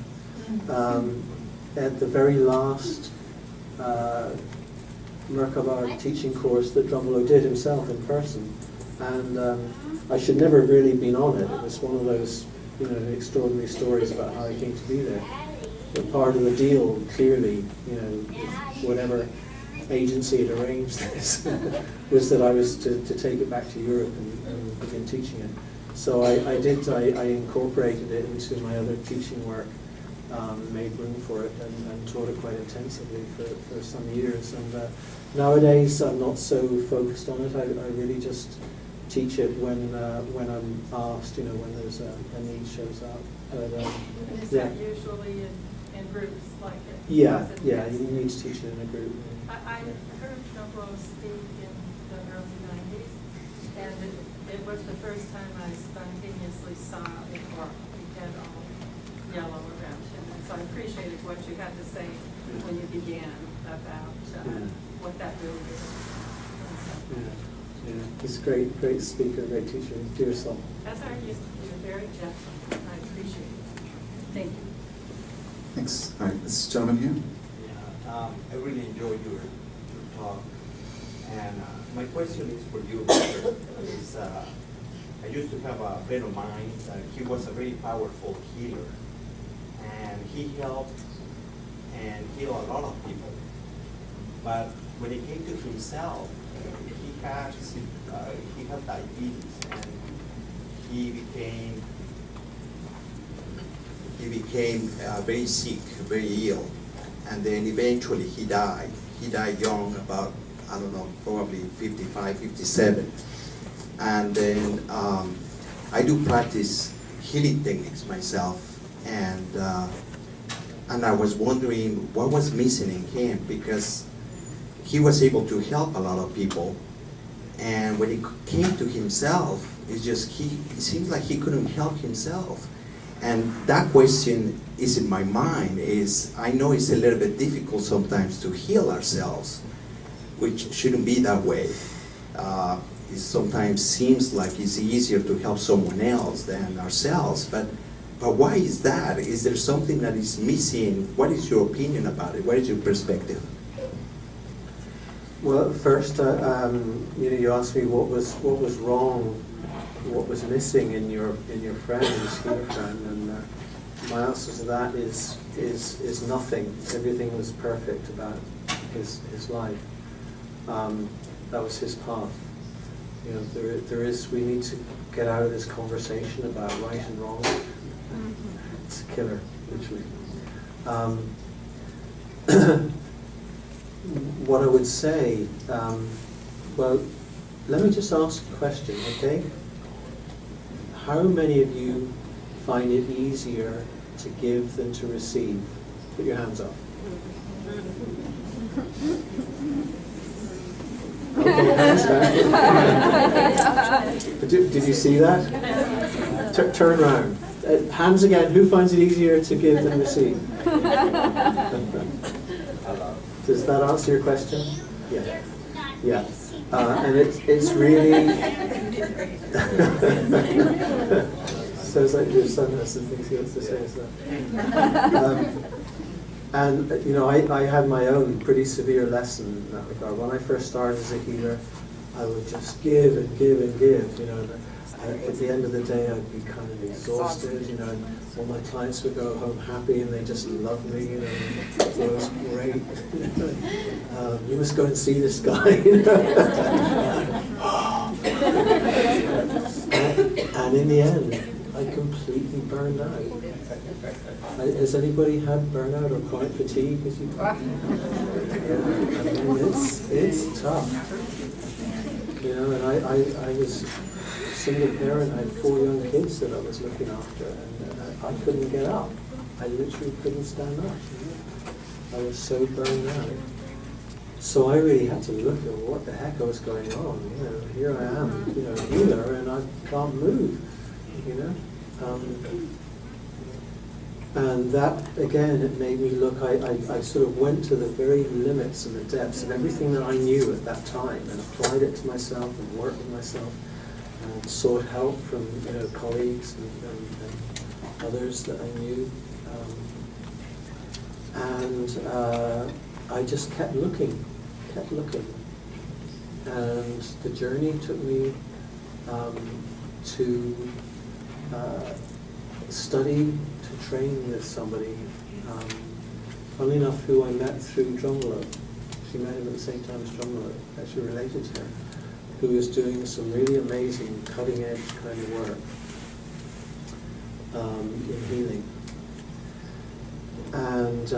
[SPEAKER 4] at the very last Merkaba teaching course that Drumbalo did himself in person, and I should never have really been on it. It was one of those you know, extraordinary stories about how I came to be there. But part of the deal, clearly, you know, whatever agency had arranged this, was that I was to take it back to Europe and begin teaching it. So I incorporated it into my other teaching work, made room for it, and taught it quite intensively for some years. And nowadays I'm not so focused on it. I really just teach it when I'm asked, you know, when there's a need shows up. But,
[SPEAKER 7] Is that usually in groups like it?
[SPEAKER 4] Yeah, you need to teach it in a group.
[SPEAKER 7] I heard Nobro speak in the early 90s, and it was the first time I spontaneously saw it or it had all yellow around him. And so I appreciated what you had to say when you began about what that really is.
[SPEAKER 4] Yeah, he's a great speaker, great teacher, dear soul.
[SPEAKER 7] As are you, you're very gentle. I appreciate it. Thank you.
[SPEAKER 1] Thanks. All right, this gentleman here.
[SPEAKER 8] Yeah, I really enjoyed your talk. And my question is for you, Peter. I used to have a friend of mine. He was a very powerful healer. And he helped and healed a lot of people. But when it came to himself, he had diabetes, and he became very sick, very ill, and then eventually he died. He died young, about, I don't know, probably 55, 57. And then I do practice healing techniques myself, and I was wondering what was missing in him, because he was able to help a lot of people, and when it came to himself, it seems like he couldn't help himself. And that question is in my mind. I know it's a little bit difficult sometimes to heal ourselves, which shouldn't be that way. It sometimes seems like it's easier to help someone else than ourselves, but why is that? Is there something that is missing? What is your opinion about it? What is your perspective?
[SPEAKER 4] Well, first, you asked me what was wrong, what was missing in your friend, your healer friend, and my answer to that is nothing. Everything was perfect about his life. That was his path. You know, we need to get out of this conversation about right and wrong. It's a killer, literally. What I would say, well, let me just ask a question, okay? How many of you find it easier to give than to receive? Put your hands up. Okay, hands down. Did you see that? Turn around. Hands again. Who finds it easier to give than receive? Does that answer your question? Yeah. Yeah. And it's really sounds like your son has some things he wants to say as well. And you know, I had my own pretty severe lesson in that regard. When I first started as a healer, I would just give and give and give. You know, and at the end of the day, I'd be kind of exhausted. You know, and all my clients would go home happy, and they just loved me. You know, and it was great. You must go and see this guy. And in the end, I completely burned out. Has anybody had burnout or chronic fatigue? I mean, it's tough. You know, and I was a single parent. I had 4 young kids that I was looking after, and I couldn't get up. I literally couldn't stand up. You know? I was so burned out. So I really had to look at what the heck was going on. You know, here I am, you know, healer, and I can't move. You know. And that, again, it made me look, I sort of went to the very limits and the depths of everything that I knew at that time and applied it to myself and worked with myself and sought help from, you know, colleagues and others that I knew. I just kept looking. And the journey took me to study to train with somebody, funnily enough, who I met through Drumlo. She met him at the same time as Drumlo, actually related to her, who is doing some really amazing, cutting-edge kind of work in healing. And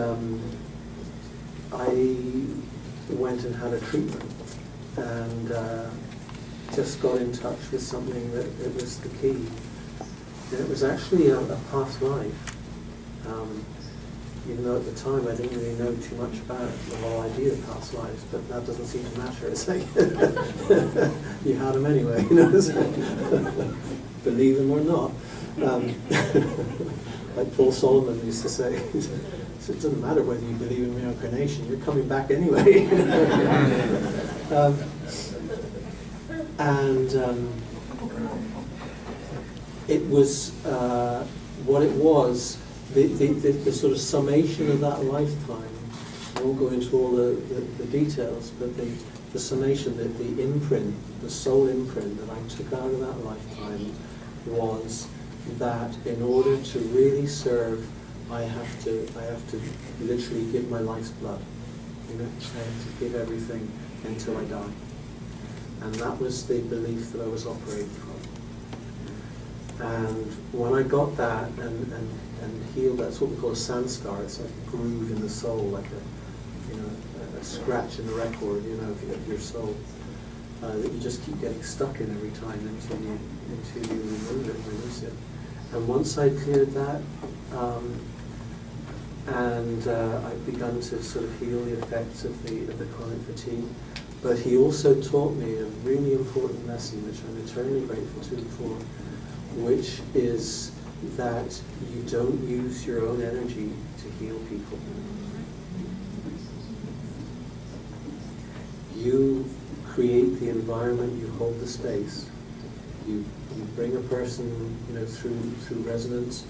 [SPEAKER 4] I went and had a treatment, and just got in touch with something that it was the key. And it was actually a past life. Even though at the time I didn't really know too much about the whole idea of past lives, but that doesn't seem to matter. It's like, you had them anyway, you know, so believe them or not. Like Paul Solomon used to say, so it doesn't matter whether you believe in reincarnation, you're coming back anyway. It was what it was, the sort of summation of that lifetime. I won't go into all the details, but the summation, the imprint, the soul imprint that I took out of that lifetime was that in order to really serve, I have to literally give my life's blood. You know, I have to give everything until I die. And that was the belief that I was operating from. And when I got that and healed, that's what we call a sanskar. It's like a groove in the soul, like a scratch in the record, you know, of your soul, that you just keep getting stuck in every time until you remove it and release it. And once I cleared that, I'd begun to sort of heal the effects of the chronic fatigue. But he also taught me a really important lesson, which I'm eternally grateful to him for, which is that you don't use your own energy to heal people. You create the environment, you hold the space. You bring a person, you know, through resonance.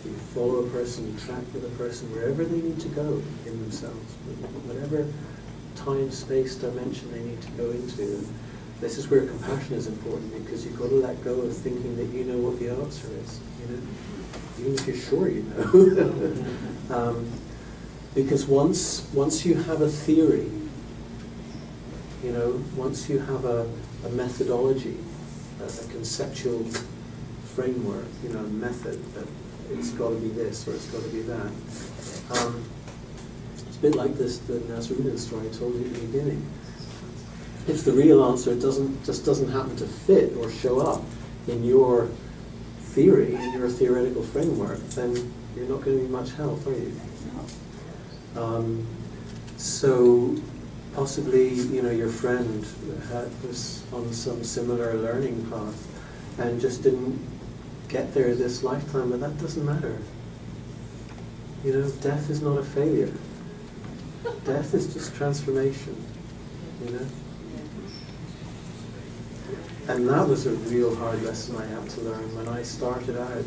[SPEAKER 4] You follow a person, you track with a person wherever they need to go in themselves, whatever time, space, dimension they need to go into. This is where compassion is important, because you've got to let go of thinking that you know what the answer is, you know, even if you're sure you know. Because once you have a theory, you know, once you have a methodology, a conceptual framework, you know, method that it's got to be this or it's got to be that. It's a bit like the Nasruddin story I told you at the beginning. If the real answer just doesn't happen to fit or show up in your theory, in your theoretical framework, then you're not going to be much help, are you? So possibly, you know, your friend was on some similar learning path and just didn't get there this lifetime, but that doesn't matter. You know, death is not a failure. Death is just transformation, you know? And that was a real hard lesson I had to learn when I started out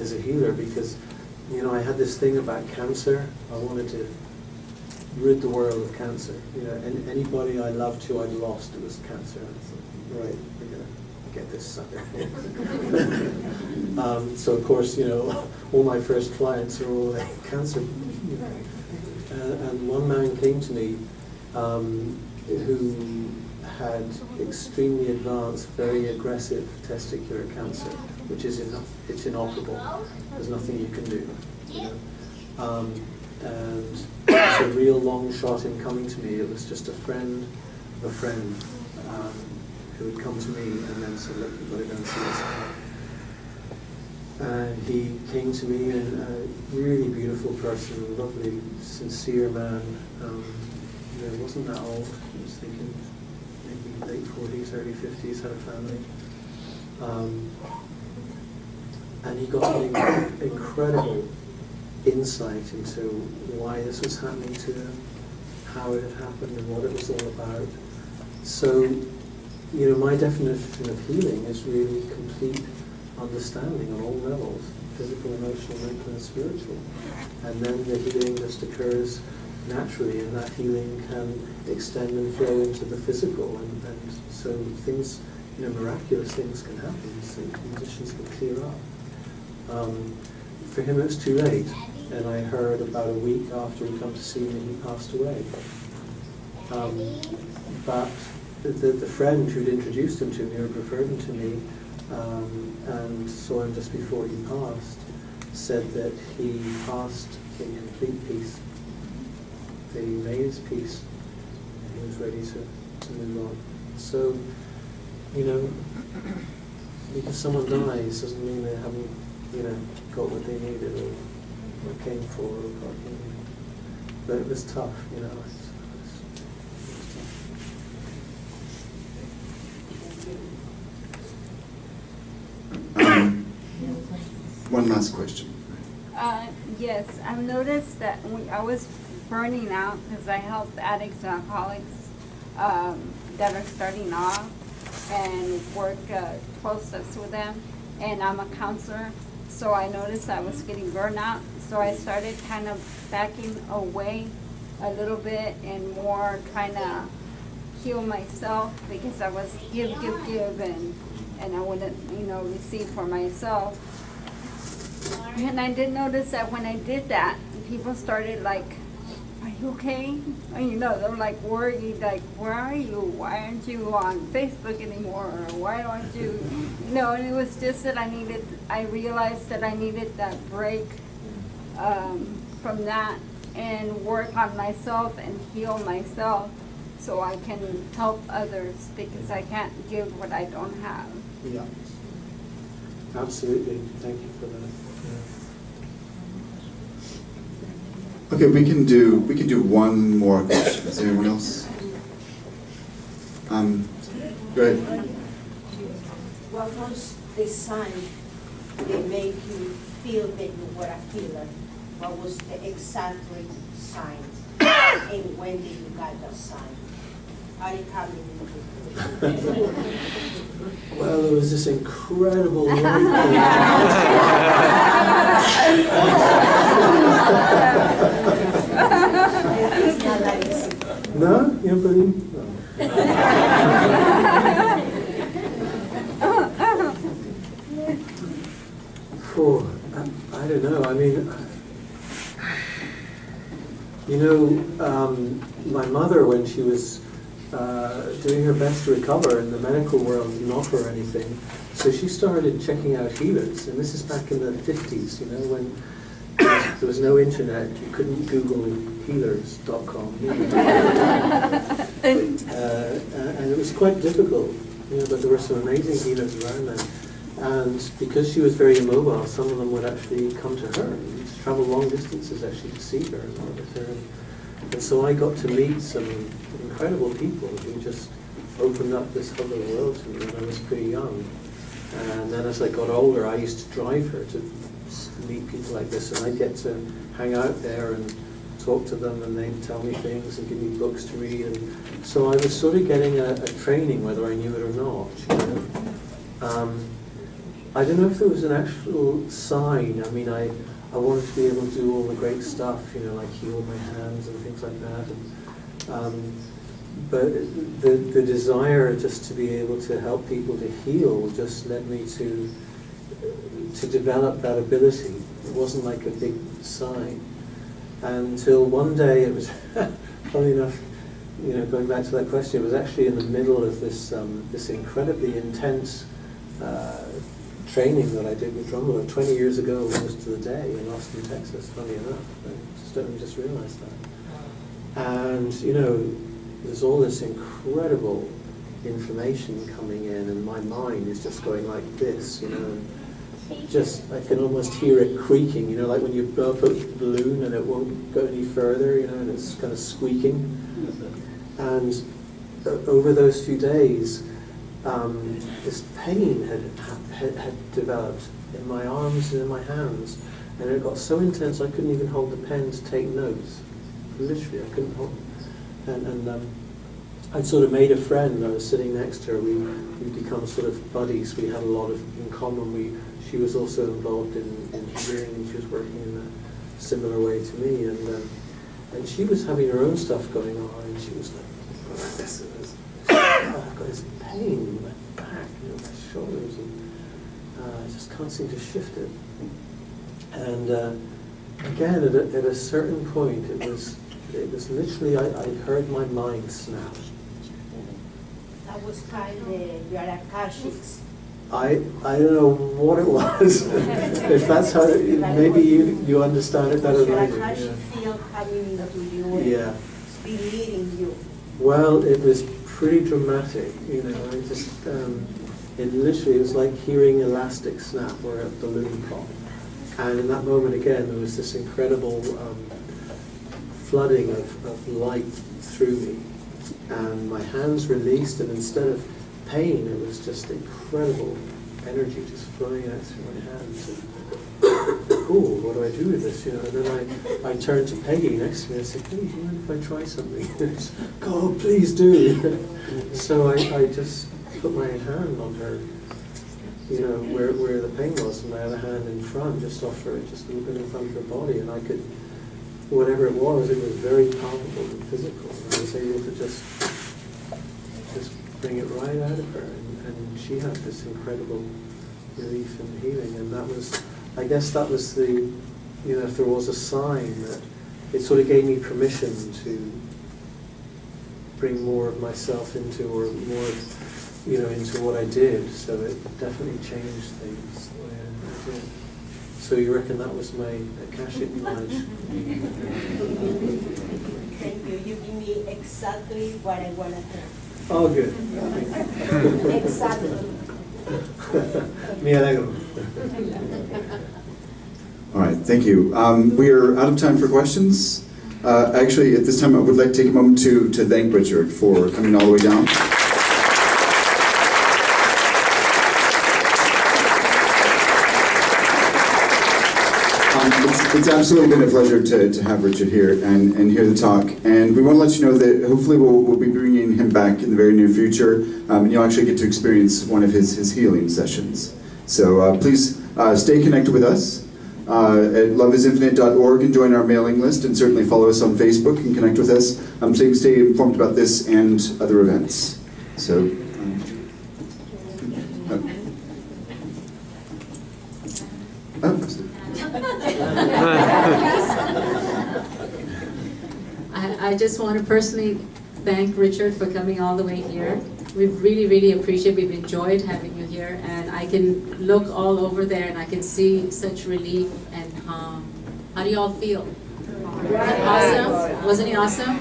[SPEAKER 4] as a healer, because, you know, I had this thing about cancer. I wanted to rid the world of cancer. You know, anybody I loved who I'd lost, it was cancer. And I thought, right, we're going to get this sucker. So of course, you know, all my first clients are all like cancer. You know. And one man came to me who had extremely advanced, very aggressive testicular cancer, which is it's inoperable. There's nothing you can do. You know? And it's a real long shot in coming to me. It was just a friend of a friend who had come to me and then said, look, you've got to go and see this guy. And he came to me, and a really beautiful person, lovely, sincere man. You know, wasn't that old. I was thinking maybe late 40s, early 50s, had a family. And he got an incredible insight into why this was happening to him, how it had happened, and what it was all about. So, you know, my definition of healing is really complete understanding on all levels, physical, emotional, mental, and spiritual. And then the healing just occurs naturally, and that healing can extend and flow into the physical, and so things, you know, miraculous things can happen, so conditions can clear up. For him, it was too late, and I heard about a week after he'd come to see me, he passed away. But the friend who'd introduced him to me, or referred him to me, and saw him just before he passed, said that he passed in complete peace. That he made his peace, and he was ready to move on. So, you know, because someone dies doesn't mean they haven't, you know, got what they needed or came for or got, you know. But it was tough, you know. It was
[SPEAKER 1] One last question.
[SPEAKER 5] Yes, I've noticed that when I was burning out because I help addicts and alcoholics that are starting off and work closest with them, and I'm a counselor, so I noticed I was getting burnout, so I started kind of backing away a little bit and more trying to heal myself because I was give, and I wouldn't, you know, receive for myself. And I did notice that when I did that, people started like, "Are you okay?" And, you know, they're like worried, like, "Where are you? Why aren't you on Facebook anymore? Or why aren't you?" You know, and it was just that I realized that I needed that break from that and work on myself and heal myself so I can help others because I can't give what I don't have.
[SPEAKER 4] Yeah. Absolutely. Thank you for that.
[SPEAKER 1] Okay, we can do one more question. Is there anyone else? Go ahead.
[SPEAKER 9] What was the sign that made you feel that you were a healer? What was the exactly sign? And when did you get that sign? How did it come in?
[SPEAKER 4] Well, there was this incredible No? You don't believe? No. I don't know. I mean, you know, my mother, when she was doing her best to recover, and the medical world didn't offer anything, so she started checking out healers. And this is back in the 50s, you know, when there was no internet. You couldn't Google healers.com. And it was quite difficult, you know, but there were some amazing healers around then. And because she was very immobile, some of them would actually come to her and travel long distances actually to see her and work with her. And so I got to meet some incredible people who just opened up this other world to me when I was pretty young. And then as I got older, I used to drive her to meet people like this, and I'd get to hang out there and talk to them, and they'd tell me things and give me books to read. And so I was sort of getting a training, whether I knew it or not, you know. I don't know if there was an actual sign. I mean, I wanted to be able to do all the great stuff, you know, like heal my hands and things like that. And, but the desire just to be able to help people to heal just led me to develop that ability. It wasn't like a big sign. Until one day, it was, funny enough, you know, going back to that question, it was actually in the middle of this this incredibly intense training that I did with Drumroller 20 years ago, almost to the day, in Austin, Texas, funny enough. I just realized that. And, you know, there's all this incredible information coming in, and my mind is just going like this, you know, and just, I can almost hear it creaking, you know, like when you blow up a balloon and it won't go any further, you know, and it's kind of squeaking. And over those few days, this pain had developed in my arms and in my hands, and it got so intense I couldn't even hold the pen to take notes. Literally, I couldn't hold it. And I'd sort of made a friend. I was sitting next to her. We'd become sort of buddies. We had a lot in common. She was also involved in healing, and she was working in a similar way to me. And she was having her own stuff going on, and she was like, I've got this pain in my back, you know, my shoulders, and I just can't seem to shift it. And again, at a certain point, it was literally, I heard my mind snap.
[SPEAKER 9] That was kind of your akashics.
[SPEAKER 4] I don't know what it was. If that's how, maybe you understand it better than I do.
[SPEAKER 9] Your akashic field coming into you,
[SPEAKER 4] Yeah.
[SPEAKER 9] be leading you.
[SPEAKER 4] Well, it was pretty dramatic, you know. I just, it literally was like hearing elastic snap or a balloon pop. And in that moment, again, there was this incredible flooding of light through me. And my hands released, and instead of pain, it was just incredible energy just flowing out through my hands. And, cool, what do I do with this? You know, and then I turned to Peggy next to me and I said, hey, do you mind if I try something? God, please do. So I just put my hand on her, you know, where the pain was, and my other hand in front, just off her, just a little bit in front of her body, and I could, whatever it was very palpable and physical. And I was able to just bring it right out of her, and she had this incredible relief and healing. And that was, I guess that was the, you know, if there was a sign that it sort of gave me permission to bring more of myself into, or more, you know, into what I did. So it definitely changed things the way I did. So you reckon that was my Akashic knowledge?
[SPEAKER 9] Thank you. You give me exactly what I want to hear.
[SPEAKER 4] Oh, good.
[SPEAKER 9] Exactly.
[SPEAKER 4] Me alegro.
[SPEAKER 1] All right, thank you. We are out of time for questions. Actually, at this time, I would like to take a moment to thank Richard for coming all the way down. It's absolutely been a pleasure to have Richard here and hear the talk. And we want to let you know that hopefully we'll be bringing him back in the very near future, and you'll actually get to experience one of his healing sessions. So please stay connected with us at loveisinfinite.org and join our mailing list, and certainly follow us on Facebook and connect with us. Stay informed about this and other events. So.
[SPEAKER 10] I just want to personally thank Richard for coming all the way here. We've really appreciated, we've enjoyed having you here, and I can look all over there and I can see such relief and calm. How do you all feel? Awesome? Wasn't he awesome?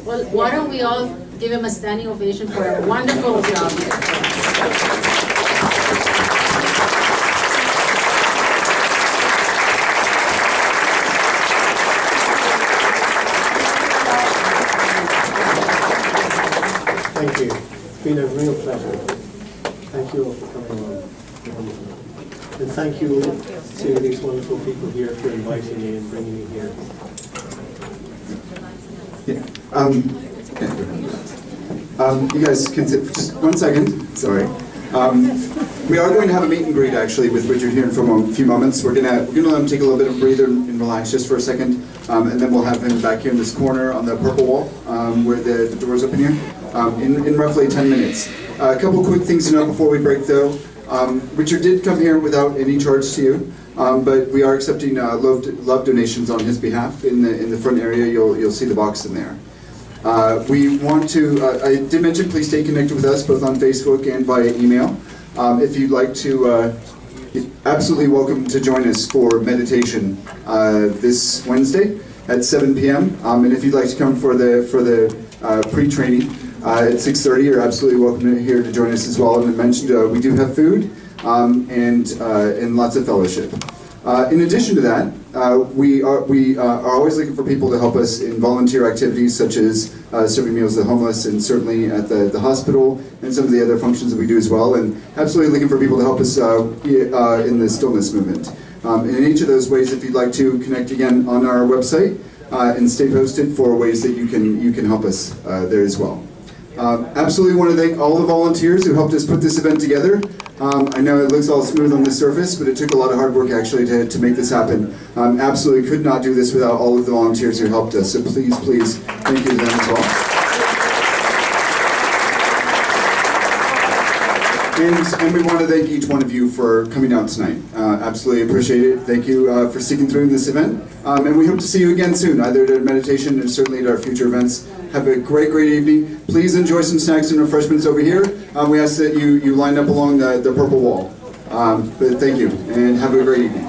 [SPEAKER 10] Well, why don't we all give him a standing ovation for a wonderful job.
[SPEAKER 4] Thank you. It's been a real pleasure. Thank you all for coming along. And thank you to these wonderful people here for inviting me and bringing me here.
[SPEAKER 1] You guys can sit for just 1 second. Sorry. We are going to have a meet and greet actually with Richard here in a few moments. We're gonna let him take a little bit of a breather and relax just for a second, and then we'll have him back here in this corner on the purple wall where the doors open here in roughly 10 minutes. A couple quick things to know before we break though. Richard did come here without any charge to you, but we are accepting love donations on his behalf. In the front area, you'll see the box in there. We want to, I did mention, please stay connected with us both on Facebook and via email. If you'd like to, you're absolutely welcome to join us for meditation this Wednesday at 7 p.m. And if you'd like to come for the pre-training at 6:30, you're absolutely welcome here to join us as well. And I mentioned we do have food and lots of fellowship. In addition to that, we are always looking for people to help us in volunteer activities such as serving meals to the homeless, and certainly at the hospital and some of the other functions that we do as well, and absolutely looking for people to help us in the stillness movement. In each of those ways, if you'd like to connect again on our website and stay posted for ways that you can help us there as well. Absolutely want to thank all the volunteers who helped us put this event together. I know it looks all smooth on the surface, but it took a lot of hard work actually to make this happen. Absolutely could not do this without all of the volunteers who helped us, so please, thank you to them as well. And we want to thank each one of you for coming out tonight. Absolutely appreciate it. Thank you for sticking through this event. And we hope to see you again soon, either at meditation and certainly at our future events. Have a great, great evening. Please enjoy some snacks and refreshments over here. We ask that you line up along the purple wall. But thank you, and have a great evening.